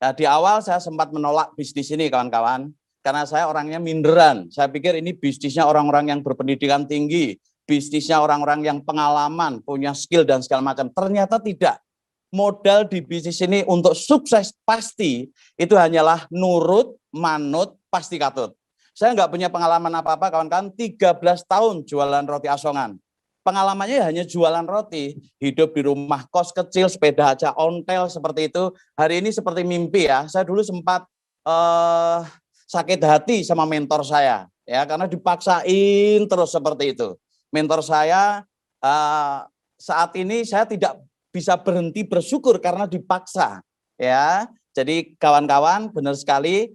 Nah, di awal saya sempat menolak bisnis ini kawan-kawan. Karena saya orangnya minderan. Saya pikir ini bisnisnya orang-orang yang berpendidikan tinggi. Bisnisnya orang-orang yang pengalaman, punya skill dan segala macam. Ternyata tidak. modal di bisnis ini untuk sukses pasti itu hanyalah nurut, manut, pasti katut. Saya nggak punya pengalaman apa-apa kawan-kawan, 13 tahun jualan roti asongan. Pengalamannya hanya jualan roti, hidup di rumah kos kecil, sepeda aja ontel seperti itu. Hari ini seperti mimpi ya. Saya dulu sempat sakit hati sama mentor saya, ya karena dipaksain terus seperti itu. Mentor saya saat ini saya tidak bisa berhenti bersyukur karena dipaksa, ya. Jadi kawan-kawan benar sekali.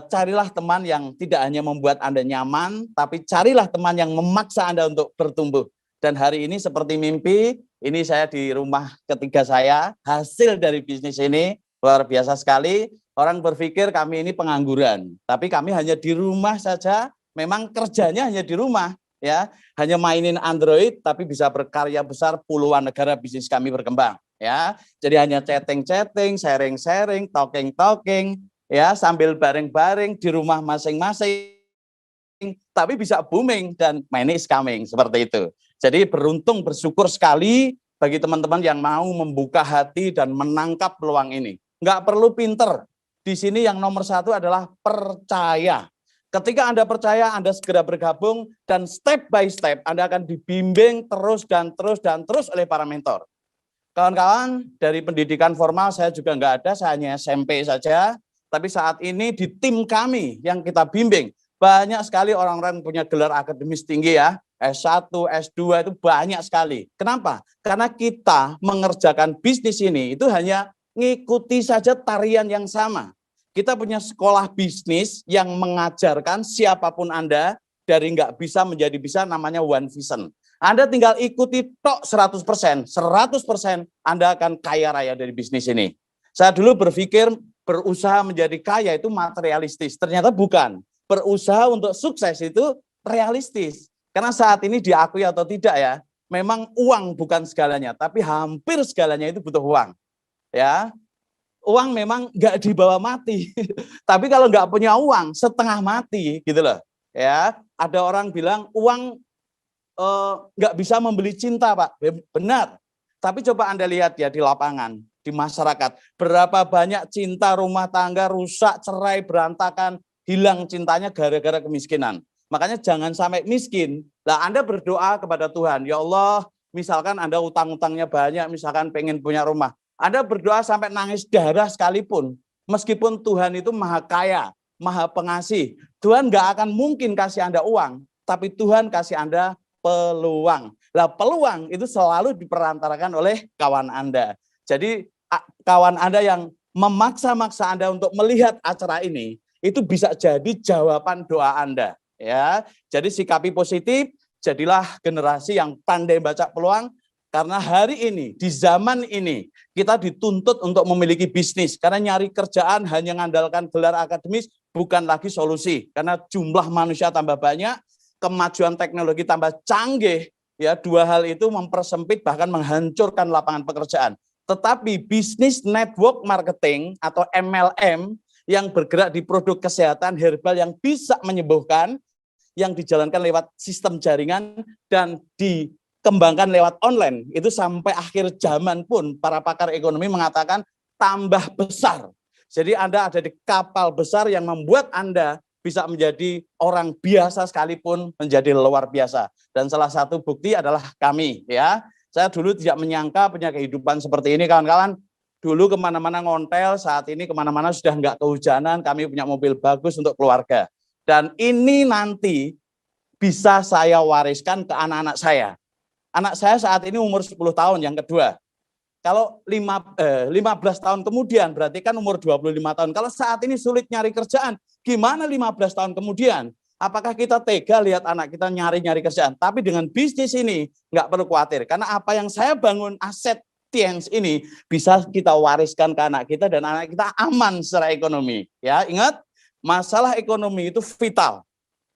Carilah teman yang tidak hanya membuat Anda nyaman, tapi carilah teman yang memaksa Anda untuk bertumbuh. Dan hari ini seperti mimpi, ini saya di rumah ketiga saya, hasil dari bisnis ini luar biasa sekali. Orang berpikir kami ini pengangguran, tapi kami hanya di rumah saja, memang kerjanya hanya di rumah, ya, hanya mainin Android, tapi bisa berkarya besar, puluhan negara bisnis kami berkembang, ya. Jadi hanya chatting-chatting, sharing-sharing, talking-talking, ya, sambil bareng-bareng di rumah masing-masing, tapi bisa booming dan money is coming, seperti itu. Jadi beruntung, bersyukur sekali bagi teman-teman yang mau membuka hati dan menangkap peluang ini. Nggak perlu pinter. Di sini yang nomor satu adalah percaya. Ketika Anda percaya, Anda segera bergabung dan step by step Anda akan dibimbing terus dan terus oleh para mentor. Kawan-kawan, dari pendidikan formal saya juga nggak ada, saya hanya SMP saja. Tapi saat ini di tim kami yang kita bimbing, banyak sekali orang-orang yang punya gelar akademis tinggi ya. S1, S2 itu banyak sekali. Kenapa? Karena kita mengerjakan bisnis ini itu hanya ngikuti saja tarian yang sama. Kita punya sekolah bisnis yang mengajarkan siapapun Anda dari nggak bisa menjadi bisa, namanya One Vision. Anda tinggal ikuti tok 100%, 100% Anda akan kaya raya dari bisnis ini. Saya dulu berpikir berusaha menjadi kaya itu materialistis. Ternyata bukan. Berusaha untuk sukses itu realistis. Karena saat ini diakui atau tidak ya, memang uang bukan segalanya, tapi hampir segalanya itu butuh uang. Ya, uang memang nggak dibawa mati, tapi kalau nggak punya uang setengah mati gitu loh. Ya, ada orang bilang uang nggak bisa membeli cinta, Pak. Benar. Tapi coba Anda lihat ya di lapangan, di masyarakat, berapa banyak cinta rumah tangga rusak, cerai, berantakan, hilang cintanya gara-gara kemiskinan. Makanya jangan sampai miskin. Lah Anda berdoa kepada Tuhan, ya Allah, misalkan Anda utang-utangnya banyak, misalkan pengen punya rumah. Anda berdoa sampai nangis darah sekalipun, meskipun Tuhan itu maha kaya, maha pengasih. Tuhan nggak akan mungkin kasih Anda uang, tapi Tuhan kasih Anda peluang. Lah peluang itu selalu diperantarakan oleh kawan Anda. Jadi kawan Anda yang memaksa-maksa Anda untuk melihat acara ini, itu bisa jadi jawaban doa Anda. Ya, jadi sikapi positif, jadilah generasi yang pandai baca peluang, karena hari ini, di zaman ini, kita dituntut untuk memiliki bisnis, karena nyari kerjaan hanya mengandalkan gelar akademis bukan lagi solusi, karena jumlah manusia tambah banyak, kemajuan teknologi tambah canggih, ya dua hal itu mempersempit bahkan menghancurkan lapangan pekerjaan. Tetapi bisnis network marketing atau MLM yang bergerak di produk kesehatan herbal yang bisa menyembuhkan, yang dijalankan lewat sistem jaringan dan dikembangkan lewat online, itu sampai akhir zaman pun para pakar ekonomi mengatakan tambah besar. Jadi Anda ada di kapal besar yang membuat Anda bisa menjadi orang biasa sekalipun menjadi luar biasa. Dan salah satu bukti adalah kami, ya. Saya dulu tidak menyangka punya kehidupan seperti ini, kawan-kawan. Dulu kemana-mana ngontel, saat ini kemana-mana sudah nggak kehujanan, kami punya mobil bagus untuk keluarga. Dan ini nanti bisa saya wariskan ke anak-anak saya. Anak saya saat ini umur 10 tahun, yang kedua. Kalau 15 tahun kemudian, berarti kan umur 25 tahun. Kalau saat ini sulit nyari kerjaan, gimana 15 tahun kemudian? Apakah kita tega lihat anak kita nyari-nyari kerjaan? Tapi dengan bisnis ini, nggak perlu khawatir. Karena apa yang saya bangun aset Tiens ini, bisa kita wariskan ke anak kita, dan anak kita aman secara ekonomi. Ya, ingat, masalah ekonomi itu vital.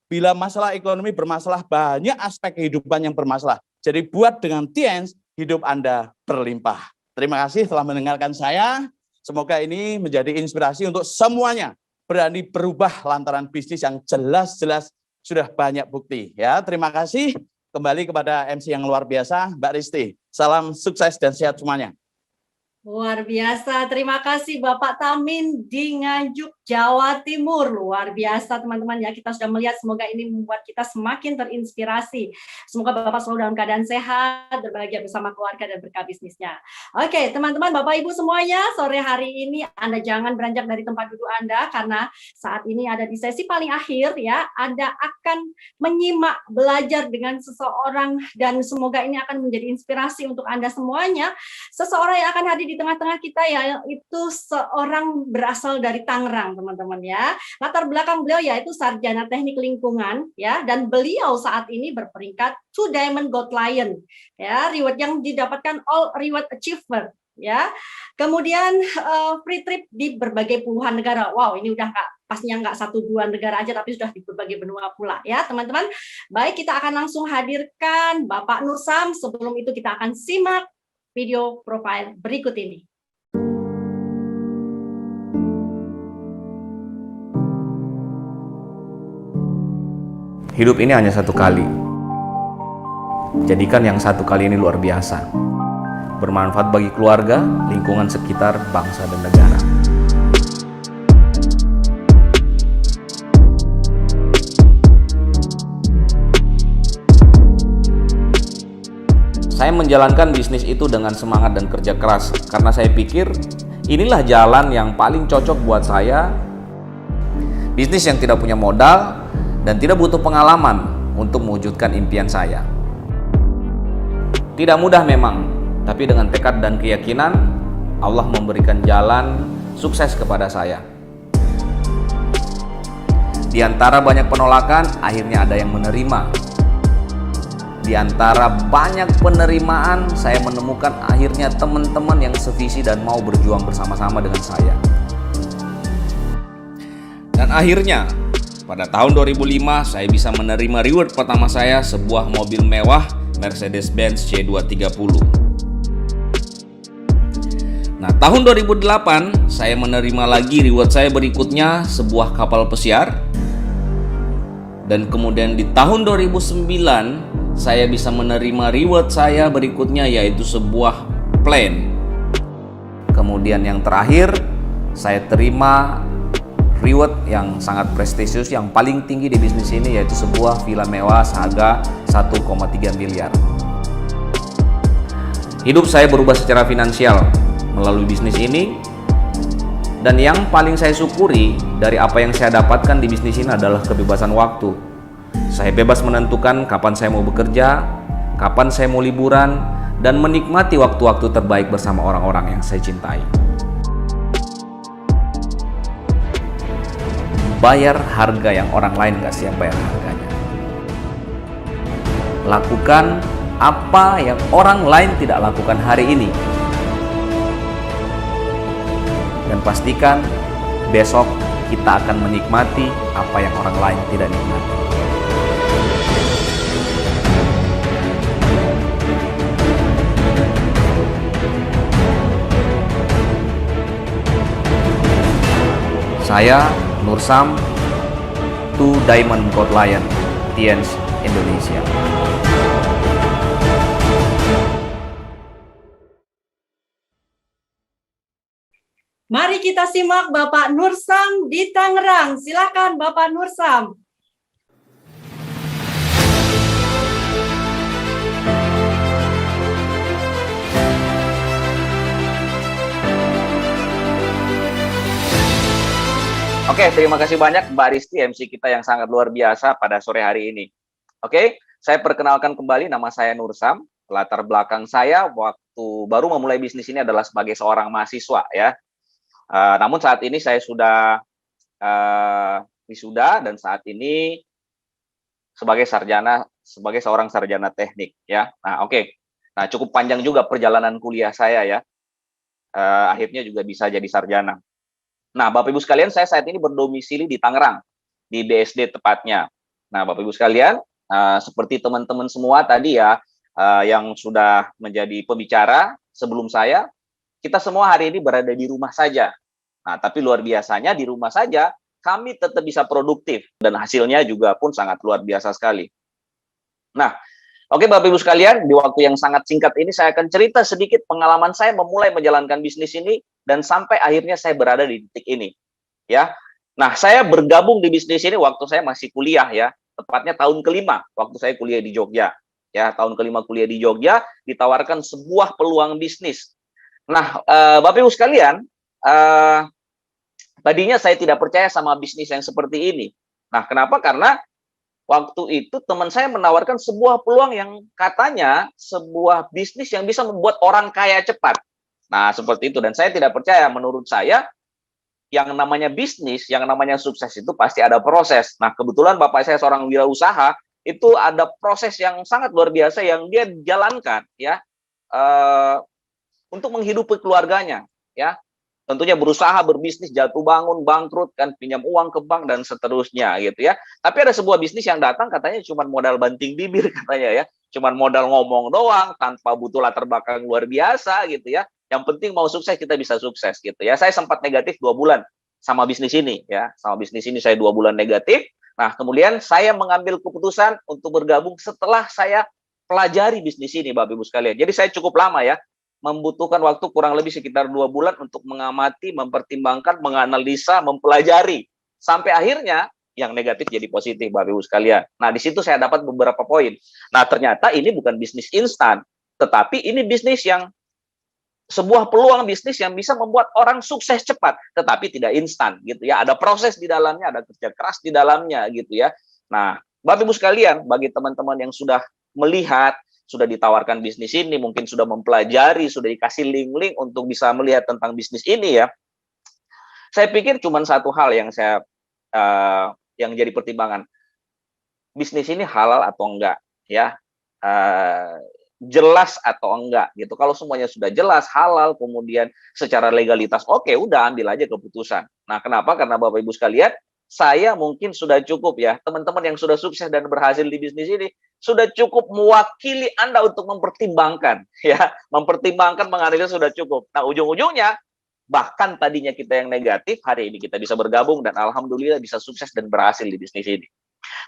Bila masalah ekonomi bermasalah, banyak aspek kehidupan yang bermasalah. Jadi buat dengan Tiens, hidup Anda berlimpah. Terima kasih telah mendengarkan saya. Semoga ini menjadi inspirasi untuk semuanya berani berubah lantaran bisnis yang jelas-jelas sudah banyak bukti. Ya, terima kasih. Kembali kepada MC yang luar biasa, Mbak Risti. Salam sukses dan sehat semuanya. Luar biasa, terima kasih Bapak Tamin di Nganjuk, Jawa Timur. Luar biasa teman-teman ya, kita sudah melihat, semoga ini membuat kita semakin terinspirasi. Semoga Bapak selalu dalam keadaan sehat, berbahagia bersama keluarga dan berkah bisnisnya. Oke teman-teman, Bapak Ibu semuanya, sore hari ini Anda jangan beranjak dari tempat duduk Anda, karena saat ini ada di sesi paling akhir ya, Anda akan menyimak, belajar dengan seseorang, dan semoga ini akan menjadi inspirasi untuk Anda semuanya. Seseorang yang akan hadir di tengah-tengah kita ya, itu seorang berasal dari Tangerang teman-teman ya. Latar belakang beliau yaitu sarjana teknik lingkungan ya, dan beliau saat ini berperingkat 2 Diamond Gold Lion ya, reward yang didapatkan All Reward Achiever ya. Kemudian free trip di berbagai puluhan negara. Wow, ini udah pastinya nggak 1-2 negara aja, tapi sudah di berbagai benua pula ya teman-teman. Baik, kita akan langsung hadirkan Bapak Nursam. Sebelum itu kita akan simak video profile berikut ini. Hidup ini hanya satu kali. Jadikan yang satu kali ini luar biasa. Bermanfaat bagi keluarga, lingkungan sekitar, bangsa, dan negara. Saya menjalankan bisnis itu dengan semangat dan kerja keras karena saya pikir inilah jalan yang paling cocok buat saya. Bisnis yang tidak punya modal dan tidak butuh pengalaman untuk mewujudkan impian saya. Tidak mudah memang, tapi dengan tekad dan keyakinan Allah memberikan jalan sukses kepada saya. Di antara banyak penolakan, akhirnya ada yang menerima. Di antara banyak penerimaan, saya menemukan akhirnya teman-teman yang sevisi dan mau berjuang bersama-sama dengan saya. Dan akhirnya, pada tahun 2005, saya bisa menerima reward pertama saya, sebuah mobil mewah Mercedes-Benz C230. Nah, tahun 2008, saya menerima lagi reward saya berikutnya, sebuah kapal pesiar. Dan kemudian di tahun 2009, saya bisa menerima reward saya berikutnya, yaitu sebuah plane. Kemudian yang terakhir, saya terima reward yang sangat prestisius, yang paling tinggi di bisnis ini, yaitu sebuah villa mewah seharga 1,3 miliar. Hidup saya berubah secara finansial melalui bisnis ini. Dan yang paling saya syukuri dari apa yang saya dapatkan di bisnis ini adalah kebebasan waktu. Saya bebas menentukan kapan saya mau bekerja, kapan saya mau liburan, dan menikmati waktu-waktu terbaik bersama orang-orang yang saya cintai. Bayar harga yang orang lain gak siap bayar harganya. Lakukan apa yang orang lain tidak lakukan hari ini. Dan pastikan besok kita akan menikmati apa yang orang lain tidak nikmati. Saya Nursam, 2 Diamond Gold Lion, Tiens Indonesia. Mari kita simak Bapak Nursam di Tangerang. Silakan Bapak Nursam. Oke, terima kasih banyak Mbak Risti, MC kita yang sangat luar biasa pada sore hari ini. Oke, saya perkenalkan kembali, nama saya Nursam. Latar belakang saya waktu baru memulai bisnis ini adalah sebagai seorang mahasiswa ya. Namun saat ini saya sudah wisuda dan saat ini sebagai seorang sarjana teknik ya. Nah, oke. Nah, cukup panjang juga perjalanan kuliah saya ya. Akhirnya juga bisa jadi sarjana. Nah, Bapak Ibu sekalian, saya saat ini berdomisili di Tangerang, di BSD tepatnya. Nah, Bapak Ibu sekalian, seperti teman-teman semua tadi ya, yang sudah menjadi pembicara sebelum saya, kita semua hari ini berada di rumah saja. Nah, tapi luar biasanya di rumah saja, kami tetap bisa produktif, dan hasilnya juga pun sangat luar biasa sekali. Nah, Oke Bapak Ibu sekalian, di waktu yang sangat singkat ini saya akan cerita sedikit pengalaman saya memulai menjalankan bisnis ini dan sampai akhirnya saya berada di titik ini. Ya. Nah, saya bergabung di bisnis ini waktu saya masih kuliah ya, tepatnya tahun kelima waktu saya kuliah di Jogja. Ya, tahun kelima kuliah di Jogja ditawarkan sebuah peluang bisnis. Nah, Bapak Ibu sekalian, tadinya saya tidak percaya sama bisnis yang seperti ini. Nah, kenapa? Karena waktu itu teman saya menawarkan sebuah peluang yang katanya sebuah bisnis yang bisa membuat orang kaya cepat. Nah, seperti itu. Dan saya tidak percaya. Menurut saya, yang namanya bisnis, yang namanya sukses itu pasti ada proses. Nah, kebetulan bapak saya seorang wirausaha, itu ada proses yang sangat luar biasa yang dia jalankan, ya, untuk menghidupi keluarganya, ya. Tentunya berusaha berbisnis, jatuh bangun, bangkrut, kan pinjam uang ke bank dan seterusnya gitu ya. Tapi ada sebuah bisnis yang datang katanya cuma modal banting bibir katanya ya, cuma modal ngomong doang tanpa butuh latar belakang luar biasa gitu ya. Yang penting mau sukses kita bisa sukses gitu ya. Saya sempat negatif 2 bulan sama bisnis ini ya, sama bisnis ini saya 2 bulan negatif. Nah kemudian saya mengambil keputusan untuk bergabung setelah saya pelajari bisnis ini Bapak Ibu sekalian. Jadi saya cukup lama ya, membutuhkan waktu kurang lebih sekitar 2 bulan untuk mengamati, mempertimbangkan, menganalisa, mempelajari. Sampai akhirnya yang negatif jadi positif Bapak Ibu sekalian. Nah di situ saya dapat beberapa poin. Nah ternyata ini bukan bisnis instan, tetapi ini bisnis yang sebuah peluang bisnis yang bisa membuat orang sukses cepat, tetapi tidak instan gitu ya. Ada proses di dalamnya, ada kerja keras di dalamnya gitu ya. Nah, Bapak Ibu sekalian, bagi teman-teman yang sudah melihat, sudah ditawarkan bisnis ini, mungkin sudah mempelajari, sudah dikasih link-link untuk bisa melihat tentang bisnis ini ya. Saya pikir cuma satu hal yang yang jadi pertimbangan. Bisnis ini halal atau enggak ya. Jelas atau enggak gitu. Kalau semuanya sudah jelas, halal, kemudian secara legalitas, oke, udah ambil aja keputusan. Nah, kenapa? Karena Bapak Ibu sekalian, saya mungkin sudah cukup ya, teman-teman yang sudah sukses dan berhasil di bisnis ini, sudah cukup mewakili Anda untuk mempertimbangkan, ya, mempertimbangkan, menganalisa sudah cukup. Nah, ujung-ujungnya, bahkan tadinya kita yang negatif, hari ini kita bisa bergabung dan alhamdulillah bisa sukses dan berhasil di bisnis ini.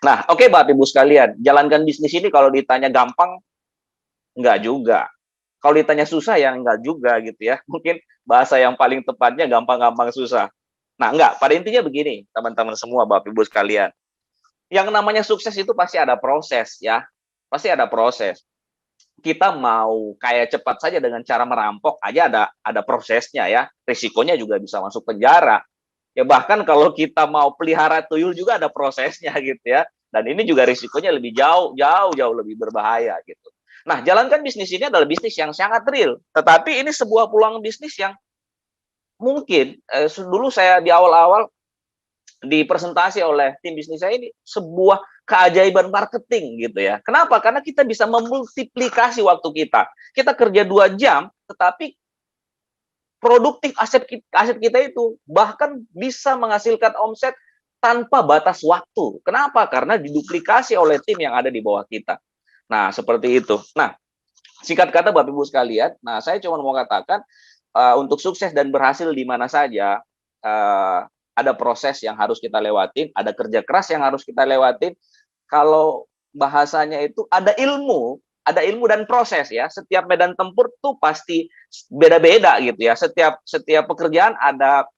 Nah, oke Bapak Ibu sekalian, jalankan bisnis ini kalau ditanya gampang, enggak juga. Kalau ditanya susah ya enggak juga gitu ya. Mungkin bahasa yang paling tepatnya gampang-gampang susah. Nah, enggak. Pada intinya begini, teman-teman semua, Bapak Ibu sekalian. Yang namanya sukses itu pasti ada proses ya. Pasti ada proses. Kita mau kaya cepat saja dengan cara merampok aja ada prosesnya ya. Risikonya juga bisa masuk penjara. Ya bahkan kalau kita mau pelihara tuyul juga ada prosesnya gitu ya. Dan ini juga risikonya lebih jauh lebih berbahaya gitu. Nah, jalankan bisnis ini adalah bisnis yang sangat real. Tetapi ini sebuah peluang bisnis yang mungkin dulu saya di awal-awal dipresentasi oleh tim bisnis saya ini sebuah keajaiban marketing gitu ya. Kenapa? Karena kita bisa memultiplikasi waktu kita. Kita kerja 2 jam, tetapi produktif aset kita itu bahkan bisa menghasilkan omset tanpa batas waktu. Kenapa? Karena diduplikasi oleh tim yang ada di bawah kita. Nah, seperti itu. Nah, singkat kata Bapak Ibu sekalian, nah saya cuma mau katakan untuk sukses dan berhasil di mana saja ada proses yang harus kita lewatin, ada kerja keras yang harus kita lewatin. Kalau bahasanya itu ada ilmu dan proses ya. Setiap medan tempur tuh pasti beda-beda gitu ya. Setiap pekerjaan ada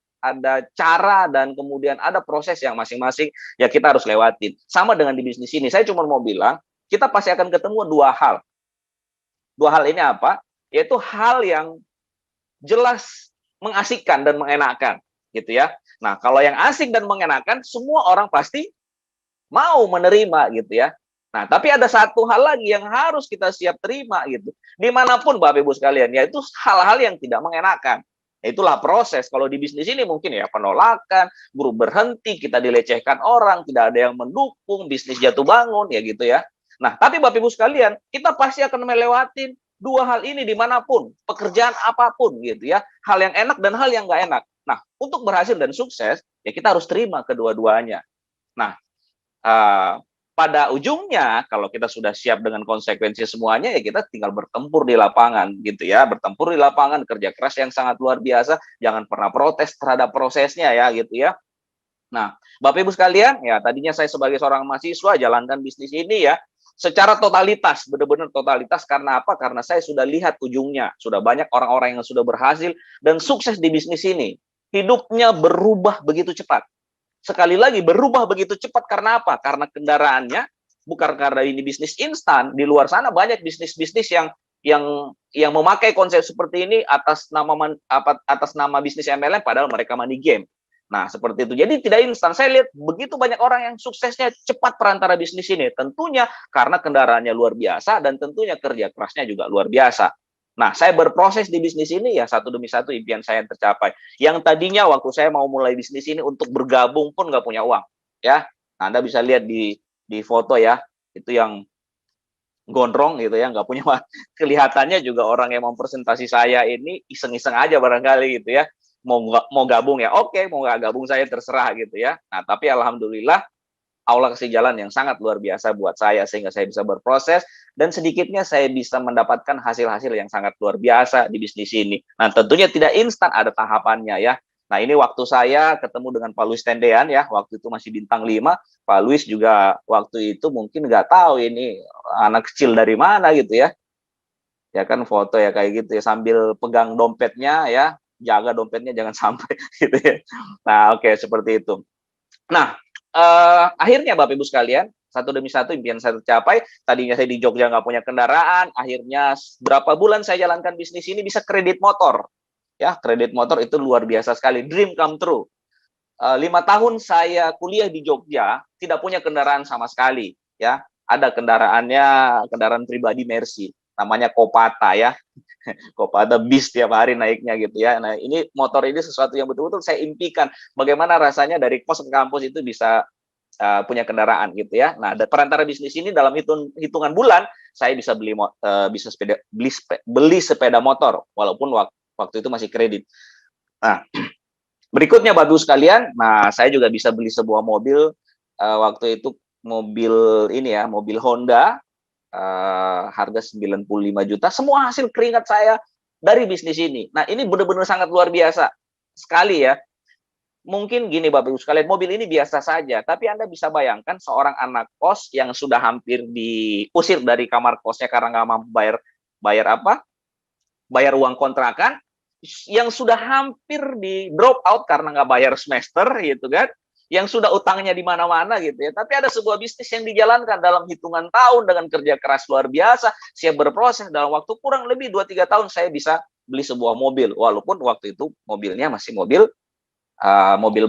cara dan kemudian ada proses yang masing-masing ya kita harus lewatin. Sama dengan di bisnis ini. Saya cuma mau bilang kita pasti akan ketemu 2 hal. 2 hal ini apa? Yaitu hal yang jelas mengasihkan dan mengenakan, gitu ya. Nah, kalau yang asik dan mengenakan, semua orang pasti mau menerima, gitu ya. Nah, tapi ada satu hal lagi yang harus kita siap terima, gitu. Dimanapun, Bapak Ibu sekalian, yaitu hal-hal yang tidak mengenakan. Itulah proses. Kalau di bisnis ini mungkin ya penolakan, guru berhenti, kita dilecehkan orang, tidak ada yang mendukung, bisnis jatuh bangun, ya gitu ya. Nah, tapi Bapak Ibu sekalian, kita pasti akan melewatin 2 hal ini dimanapun, pekerjaan apapun gitu ya, hal yang enak dan hal yang nggak enak. Nah, untuk berhasil dan sukses, ya kita harus terima kedua-duanya. Nah, pada ujungnya, kalau kita sudah siap dengan konsekuensi semuanya, ya kita tinggal bertempur di lapangan gitu ya, bertempur di lapangan, kerja keras yang sangat luar biasa, jangan pernah protes terhadap prosesnya ya gitu ya. Nah, Bapak Ibu sekalian, ya tadinya saya sebagai seorang mahasiswa jalankan bisnis ini ya, secara totalitas, benar-benar totalitas. Karena apa? Karena saya sudah lihat ujungnya. Sudah banyak orang-orang yang sudah berhasil dan sukses di bisnis ini. Hidupnya berubah begitu cepat. Sekali lagi, berubah begitu cepat karena apa? Karena kendaraannya, bukan karena ini bisnis instan. Di luar sana banyak bisnis-bisnis yang memakai konsep seperti ini atas nama bisnis MLM, padahal mereka money game. Nah, seperti itu. Jadi tidak instan. Saya lihat begitu banyak orang yang suksesnya cepat perantara bisnis ini. Tentunya karena kendaraannya luar biasa dan tentunya kerja kerasnya juga luar biasa. Nah, saya berproses di bisnis ini ya satu demi satu impian saya yang tercapai. Yang tadinya waktu saya mau mulai bisnis ini untuk bergabung pun nggak punya uang, ya. Nah, Anda bisa lihat di foto ya, itu yang gondrong gitu ya, nggak punya uang. Kelihatannya juga orang yang mempresentasi saya ini iseng-iseng aja barangkali gitu ya. Mau gabung ya, oke, mau nggak gabung saya terserah gitu ya. Nah, tapi alhamdulillah Allah kasih jalan yang sangat luar biasa buat saya sehingga saya bisa berproses dan sedikitnya saya bisa mendapatkan hasil-hasil yang sangat luar biasa di bisnis ini. Nah, tentunya tidak instan, ada tahapannya ya. Nah, ini waktu saya ketemu dengan Pak Luis Tendean ya, waktu itu masih bintang 5. Pak Luis juga waktu itu mungkin nggak tahu ini anak kecil dari mana gitu ya. Ya kan foto ya kayak gitu ya, sambil pegang dompetnya ya, jaga dompetnya jangan sampai gitu ya. Nah, oke, seperti itu. Nah, akhirnya Bapak Ibu sekalian, satu demi satu impian saya tercapai. Tadinya saya di Jogja nggak punya kendaraan, akhirnya berapa bulan saya jalankan bisnis ini bisa kredit motor. Ya, kredit motor itu luar biasa sekali, dream come true. 5 tahun saya kuliah di Jogja, tidak punya kendaraan sama sekali. Ya, ada kendaraan pribadi Mercy, namanya Kopata ya. Kopata bis tiap hari naiknya gitu ya. Nah, ini motor ini sesuatu yang betul-betul saya impikan. Bagaimana rasanya dari kos ke kampus itu bisa punya kendaraan gitu ya. Nah, perantara bisnis ini dalam hitungan bulan saya bisa beli sepeda motor walaupun waktu itu masih kredit. Nah, berikutnya Bapak Ibu sekalian, nah saya juga bisa beli sebuah mobil waktu itu mobil ini ya, mobil Honda. Harga 95 juta, semua hasil keringat saya dari bisnis ini. Nah, ini benar-benar sangat luar biasa sekali ya. Mungkin gini Bapak Ibu sekalian, mobil ini biasa saja, tapi Anda bisa bayangkan seorang anak kos yang sudah hampir diusir dari kamar kosnya karena nggak mampu bayar uang kontrakan, yang sudah hampir di drop out karena nggak bayar semester gitu kan, yang sudah utangnya di mana-mana gitu ya. Tapi ada sebuah bisnis yang dijalankan dalam hitungan tahun dengan kerja keras luar biasa, siap berproses dalam waktu kurang lebih 2-3 tahun saya bisa beli sebuah mobil, walaupun waktu itu mobilnya masih mobil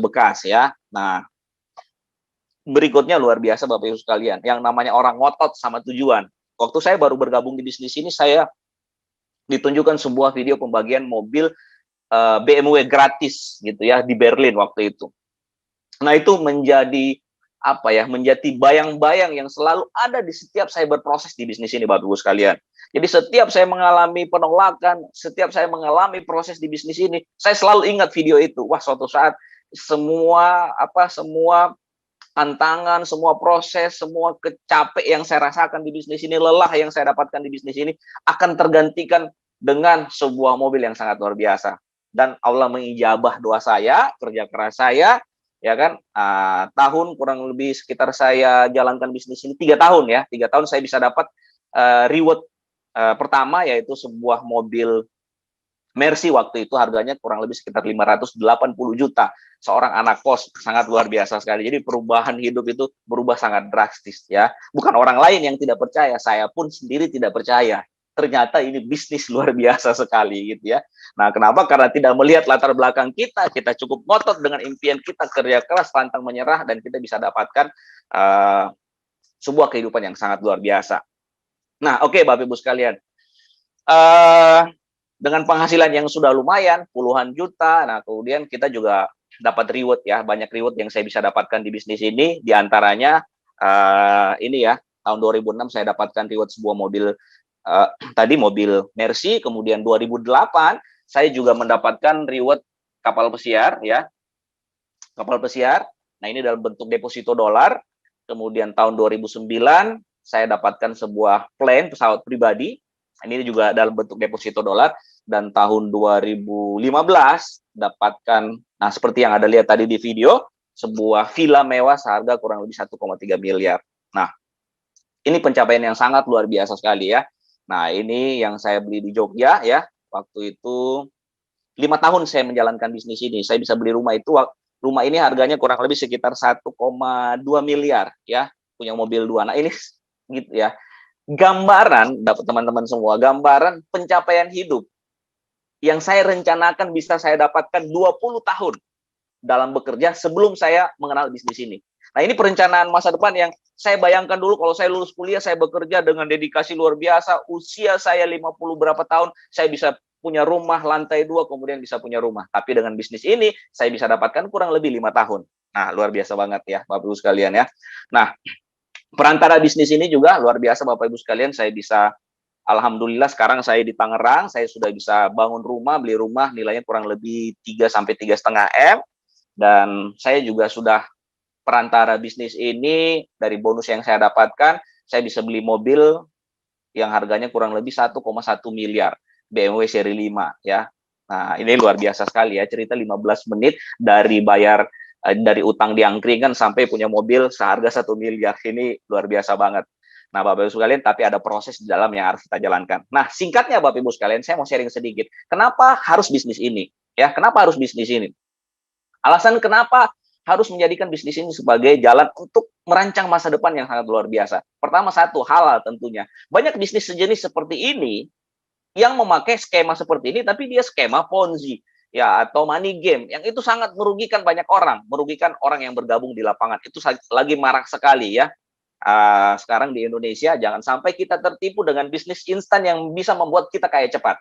bekas ya. Nah, berikutnya luar biasa Bapak Ibu sekalian, yang namanya orang ngotot sama tujuan. Waktu saya baru bergabung di bisnis ini, saya ditunjukkan sebuah video pembagian mobil BMW gratis gitu ya di Berlin waktu itu. Nah, itu menjadi menjadi bayang-bayang yang selalu ada di setiap saya berproses di bisnis ini Bapak Ibu sekalian. Jadi setiap saya mengalami penolakan, setiap saya mengalami proses di bisnis ini, saya selalu ingat video itu. Wah, suatu saat semua tantangan, semua proses, semua kecapek yang saya rasakan di bisnis ini, lelah yang saya dapatkan di bisnis ini akan tergantikan dengan sebuah mobil yang sangat luar biasa. Dan Allah mengijabah doa saya, kerja keras saya, ya kan, tahun kurang lebih sekitar saya jalankan bisnis ini 3 tahun ya, 3 tahun saya bisa dapat reward pertama, yaitu sebuah mobil Mercy waktu itu harganya kurang lebih sekitar 580 juta. Seorang anak kos, sangat luar biasa sekali. Jadi perubahan hidup itu berubah sangat drastis ya. Bukan orang lain yang tidak percaya, saya pun sendiri tidak percaya. Ternyata ini bisnis luar biasa sekali gitu ya. Nah, kenapa? Karena tidak melihat latar belakang kita cukup ngotot dengan impian kita, kerja keras, pantang menyerah, dan kita bisa dapatkan sebuah kehidupan yang sangat luar biasa. Nah, oke Bapak Ibu sekalian. Dengan penghasilan yang sudah lumayan, puluhan juta, nah kemudian kita juga dapat reward ya, banyak reward yang saya bisa dapatkan di bisnis ini, diantaranya ini ya, tahun 2006 saya dapatkan reward sebuah mobil, mobil Mercy, kemudian 2008 saya juga mendapatkan reward kapal pesiar ya, kapal pesiar, nah ini dalam bentuk deposito dolar, kemudian tahun 2009 saya dapatkan sebuah plane, pesawat pribadi, ini juga dalam bentuk deposito dolar, dan tahun 2015 dapatkan, nah seperti yang Anda lihat tadi di video, sebuah villa mewah seharga kurang lebih 1,3 miliar. Nah, Ini pencapaian yang sangat luar biasa sekali ya. Nah, ini yang saya beli di Jogja ya. Waktu itu 5 tahun saya menjalankan bisnis ini. Saya bisa beli rumah itu, rumah ini harganya kurang lebih sekitar 1,2 miliar ya. Punya mobil 2. Nah, ini gitu ya. Gambaran, dapat teman-teman semua, gambaran pencapaian hidup yang saya rencanakan bisa saya dapatkan 20 tahun dalam bekerja sebelum saya mengenal bisnis ini. Nah, ini perencanaan masa depan yang saya bayangkan dulu kalau saya lulus kuliah, saya bekerja dengan dedikasi luar biasa, usia saya 50 berapa tahun, saya bisa punya rumah lantai 2, kemudian bisa punya rumah. Tapi dengan bisnis ini, saya bisa dapatkan kurang lebih 5 tahun. Nah, luar biasa banget ya, Bapak-Ibu sekalian ya. Nah, perantara bisnis ini juga luar biasa, Bapak-Ibu sekalian, saya bisa, alhamdulillah sekarang saya di Tangerang, saya sudah bisa bangun rumah, beli rumah, nilainya kurang lebih 3 sampai 3,5 M. Dan saya juga sudah perantara bisnis ini, dari bonus yang saya dapatkan, saya bisa beli mobil yang harganya kurang lebih 1,1 miliar, BMW seri 5 ya. Nah, ini luar biasa sekali ya, cerita 15 menit dari bayar, dari utang di angkringan sampai punya mobil seharga 1 miliar. Ini luar biasa banget. Nah, Bapak-Ibu sekalian, tapi ada proses di dalam yang harus kita jalankan. Nah, singkatnya Bapak-Ibu sekalian, saya mau sharing sedikit. Kenapa harus bisnis ini? Ya, kenapa harus bisnis ini? Alasan kenapa harus menjadikan bisnis ini sebagai jalan untuk merancang masa depan yang sangat luar biasa. Pertama, satu, halal tentunya. Banyak bisnis sejenis seperti ini yang memakai skema seperti ini, tapi dia skema Ponzi ya, atau money game, yang itu sangat merugikan banyak orang, merugikan orang yang bergabung di lapangan. Itu lagi marak sekali ya. Sekarang di Indonesia, jangan sampai kita tertipu dengan bisnis instan yang bisa membuat kita kaya cepat.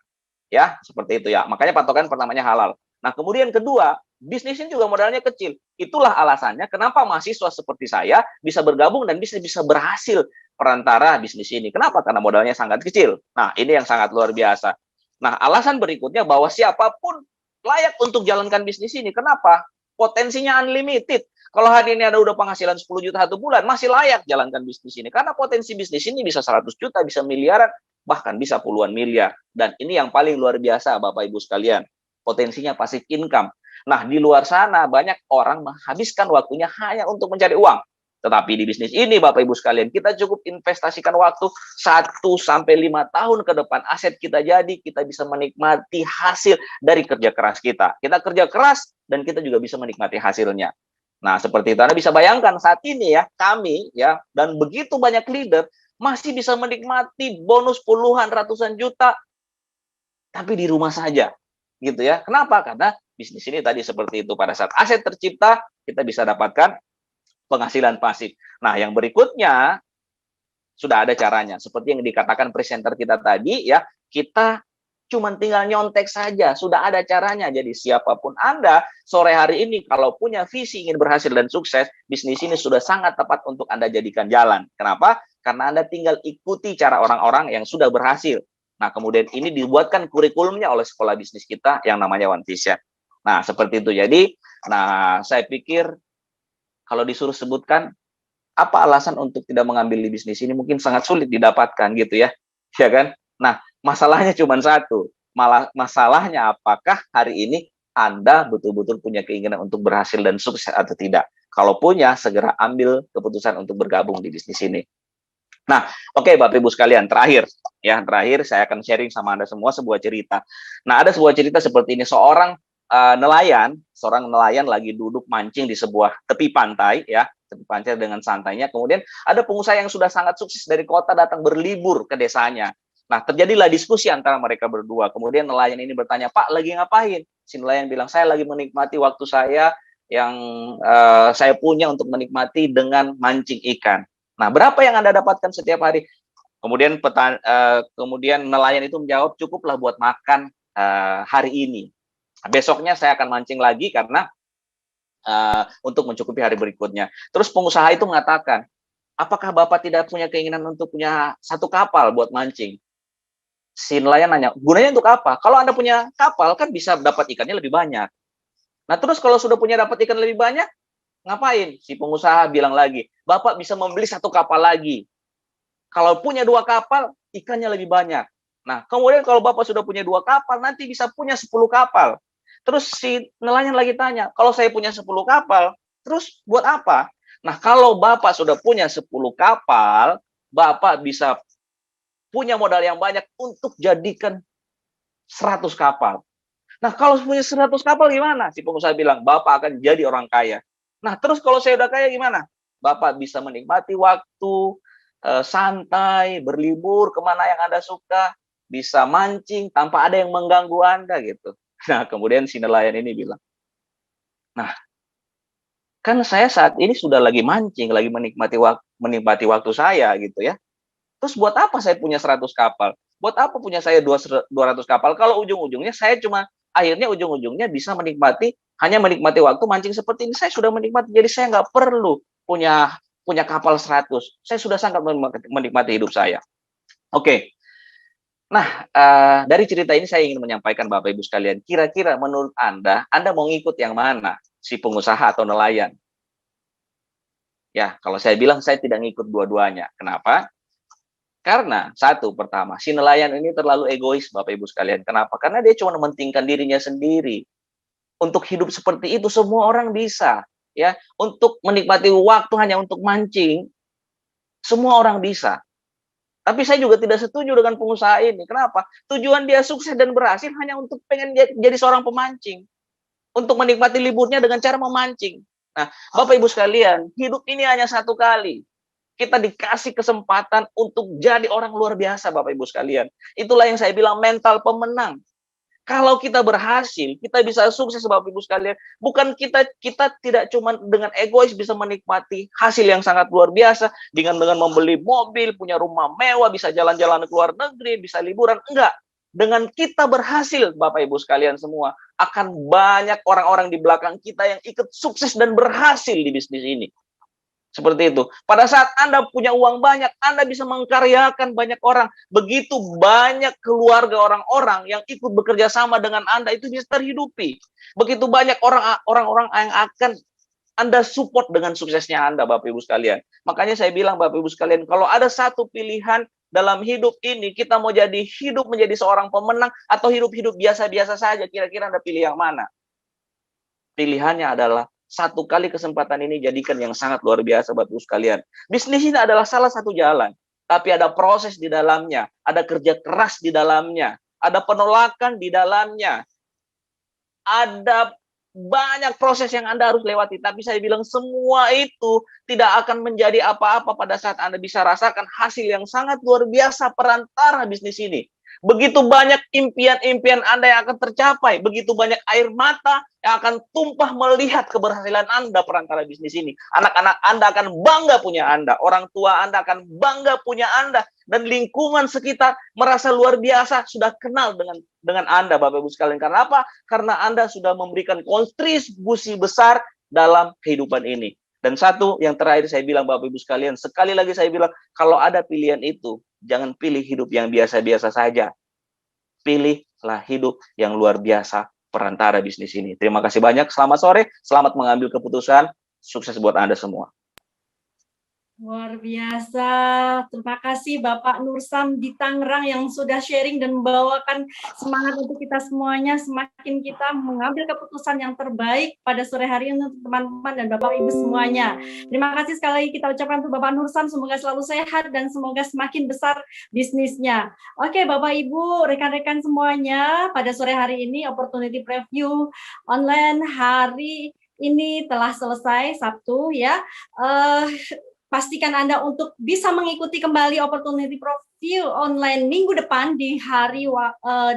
Ya, seperti itu ya. Makanya patokan pertamanya halal. Nah, kemudian kedua, bisnisnya juga modalnya kecil. Itulah alasannya kenapa mahasiswa seperti saya bisa bergabung dan bisa berhasil perantara bisnis ini. Kenapa? Karena modalnya sangat kecil. Nah, ini yang sangat luar biasa. Nah, alasan berikutnya bahwa siapapun layak untuk jalankan bisnis ini. Kenapa? Potensinya unlimited. Kalau hari ini ada udah penghasilan 10 juta 1 bulan, masih layak jalankan bisnis ini. Karena potensi bisnis ini bisa 100 juta, bisa miliaran, bahkan bisa puluhan miliar. Dan ini yang paling luar biasa, Bapak Ibu sekalian. Potensinya passive income. Nah, di luar sana banyak orang menghabiskan waktunya hanya untuk mencari uang. Tetapi di bisnis ini, Bapak Ibu sekalian, kita cukup investasikan waktu 1 sampai 5 tahun ke depan. Aset kita jadi, kita bisa menikmati hasil dari kerja keras kita. Kita kerja keras dan kita juga bisa menikmati hasilnya. Nah, seperti itu Anda bisa bayangkan saat ini ya, kami ya, dan begitu banyak leader masih bisa menikmati bonus puluhan ratusan juta tapi di rumah saja. Gitu ya. Kenapa? Karena bisnis ini tadi seperti itu, pada saat aset tercipta kita bisa dapatkan penghasilan pasif. Nah, yang berikutnya sudah ada caranya. Seperti yang dikatakan presenter kita tadi ya, kita cuma tinggal nyontek saja, sudah ada caranya. Jadi siapapun Anda sore hari ini kalau punya visi ingin berhasil dan sukses, bisnis ini sudah sangat tepat untuk Anda jadikan jalan. Kenapa? Karena Anda tinggal ikuti cara orang-orang yang sudah berhasil. Nah, kemudian ini dibuatkan kurikulumnya oleh sekolah bisnis kita yang namanya One Vision. Nah, seperti itu. Jadi, saya pikir kalau disuruh sebutkan apa alasan untuk tidak mengambil di bisnis ini, mungkin sangat sulit didapatkan gitu ya. Ya kan? Nah, masalahnya cuma satu. Masalahnya apakah hari ini Anda betul-betul punya keinginan untuk berhasil dan sukses atau tidak? Kalau punya, segera ambil keputusan untuk bergabung di bisnis ini. Nah, oke, Bapak Ibu sekalian, terakhir saya akan sharing sama Anda semua sebuah cerita. Nah, ada sebuah cerita seperti ini, seorang nelayan lagi duduk mancing di sebuah tepi pantai ya, tepi pantai dengan santainya. Kemudian ada pengusaha yang sudah sangat sukses dari kota datang berlibur ke desanya. Nah, terjadilah diskusi antara mereka berdua. Kemudian nelayan ini bertanya, "Pak, lagi ngapain?" Si nelayan bilang, "Saya lagi menikmati waktu saya yang saya punya untuk menikmati dengan mancing ikan." Nah, berapa yang Anda dapatkan setiap hari? Kemudian nelayan itu menjawab, "Cukuplah buat makan hari ini. Besoknya saya akan mancing lagi karena untuk mencukupi hari berikutnya." Terus pengusaha itu mengatakan, "Apakah Bapak tidak punya keinginan untuk punya 1 kapal buat mancing?" Si nelayan nanya, "Gunanya untuk apa? Kalau Anda punya kapal kan bisa dapat ikannya lebih banyak." Nah, terus kalau sudah punya dapat ikan lebih banyak, ngapain? Si pengusaha bilang lagi, "Bapak bisa membeli 1 kapal lagi. Kalau punya 2 kapal, ikannya lebih banyak. Nah, kemudian kalau Bapak sudah punya 2 kapal, nanti bisa punya 10 kapal. Terus si nelayan lagi tanya, "Kalau saya punya 10 kapal, terus buat apa?" Nah, kalau Bapak sudah punya 10 kapal, Bapak bisa punya modal yang banyak untuk jadikan 100 kapal. Nah, kalau punya 100 kapal gimana? Si pengusaha bilang, Bapak akan jadi orang kaya. Nah, terus kalau saya udah kaya gimana? Bapak bisa menikmati waktu, santai, berlibur kemana yang Anda suka, bisa mancing tanpa ada yang mengganggu Anda gitu. Nah, kemudian si nelayan ini bilang, nah, kan saya saat ini sudah lagi mancing, lagi menikmati waktu saya gitu ya. Terus buat apa saya punya 100 kapal? Buat apa punya saya 200 kapal? Kalau ujung-ujungnya saya akhirnya ujung-ujungnya bisa hanya menikmati waktu mancing seperti ini. Saya sudah menikmati, jadi saya nggak perlu punya kapal 100. Saya sudah sangat menikmati hidup saya. Oke. Nah, dari cerita ini saya ingin menyampaikan Bapak Ibu sekalian, kira-kira menurut Anda mau ngikut yang mana? Si pengusaha atau nelayan? Ya, kalau saya bilang saya tidak ngikut dua-duanya. Kenapa? Karena pertama, si nelayan ini terlalu egois Bapak Ibu sekalian. Kenapa? Karena dia cuma mementingkan dirinya sendiri. Untuk hidup seperti itu semua orang bisa, ya. Untuk menikmati waktu hanya untuk mancing, semua orang bisa. Tapi saya juga tidak setuju dengan pengusaha ini. Kenapa? Tujuan dia sukses dan berhasil hanya untuk pengen jadi seorang pemancing. Untuk menikmati liburnya dengan cara memancing. Nah, Bapak Ibu sekalian, hidup ini hanya satu kali. Kita dikasih kesempatan untuk jadi orang luar biasa, Bapak Ibu sekalian. Itulah yang saya bilang mental pemenang. Kalau kita berhasil, kita bisa sukses, Bapak Ibu sekalian. Bukan kita tidak cuma dengan egois bisa menikmati hasil yang sangat luar biasa dengan membeli mobil, punya rumah mewah, bisa jalan-jalan ke luar negeri, bisa liburan. Enggak. Dengan kita berhasil, Bapak Ibu sekalian semua, akan banyak orang-orang di belakang kita yang ikut sukses dan berhasil di bisnis ini. Seperti itu. Pada saat Anda punya uang banyak, Anda bisa mengkaryakan banyak orang. Begitu banyak keluarga orang-orang yang ikut bekerja sama dengan Anda, itu bisa terhidupi. Begitu banyak orang-orang yang akan Anda support dengan suksesnya Anda, Bapak Ibu sekalian. Makanya saya bilang, Bapak Ibu sekalian, kalau ada satu pilihan dalam hidup ini, kita mau hidup menjadi seorang pemenang atau hidup biasa-biasa saja, kira-kira Anda pilih yang mana? Pilihannya adalah satu kali kesempatan ini jadikan yang sangat luar biasa Bapak Ibu sekalian. Bisnis ini adalah salah satu jalan, tapi ada proses di dalamnya, ada kerja keras di dalamnya, ada penolakan di dalamnya, ada banyak proses yang Anda harus lewati. Tapi saya bilang semua itu tidak akan menjadi apa-apa pada saat Anda bisa rasakan hasil yang sangat luar biasa perantara bisnis ini. Begitu banyak impian-impian Anda yang akan tercapai, begitu banyak air mata yang akan tumpah melihat keberhasilan Anda perantara bisnis ini. Anak-anak Anda akan bangga punya Anda, orang tua Anda akan bangga punya Anda, dan lingkungan sekitar merasa luar biasa sudah kenal dengan Anda, Bapak Ibu sekalian. Karena apa? Karena Anda sudah memberikan kontribusi besar dalam kehidupan ini. Dan satu yang terakhir saya bilang, Bapak Ibu sekalian, sekali lagi saya bilang, kalau ada pilihan itu, jangan pilih hidup yang biasa-biasa saja. Pilihlah hidup yang luar biasa perantara bisnis ini. Terima kasih banyak. Selamat sore. Selamat mengambil keputusan. Sukses buat Anda semua. Luar biasa. Terima kasih Bapak Nursam di Tangerang yang sudah sharing dan membawakan semangat untuk kita semuanya. Semakin kita mengambil keputusan yang terbaik pada sore hari ini untuk teman-teman dan Bapak Ibu semuanya. Terima kasih sekali lagi kita ucapkan untuk Bapak Nursam. Semoga selalu sehat dan semoga semakin besar bisnisnya. Oke Bapak Ibu, rekan-rekan semuanya, pada sore hari ini Opportunity Preview online hari ini telah selesai, Sabtu ya. Pastikan Anda untuk bisa mengikuti kembali Opportunity Preview online minggu depan di hari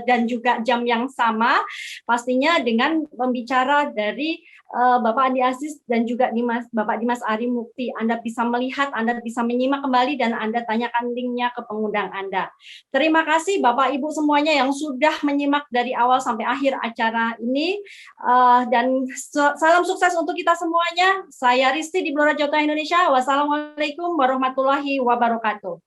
dan juga jam yang sama, pastinya dengan pembicara dari Bapak Andi Aziz dan juga Bapak Dimas Ari Mukti. Anda bisa melihat, Anda bisa menyimak kembali, dan Anda tanyakan linknya ke pengundang Anda. Terima kasih Bapak Ibu semuanya yang sudah menyimak dari awal sampai akhir acara ini, dan salam sukses untuk kita semuanya. Saya Risti di Blora Jawa Tengah Indonesia. Wassalamualaikum warahmatullahi wabarakatuh.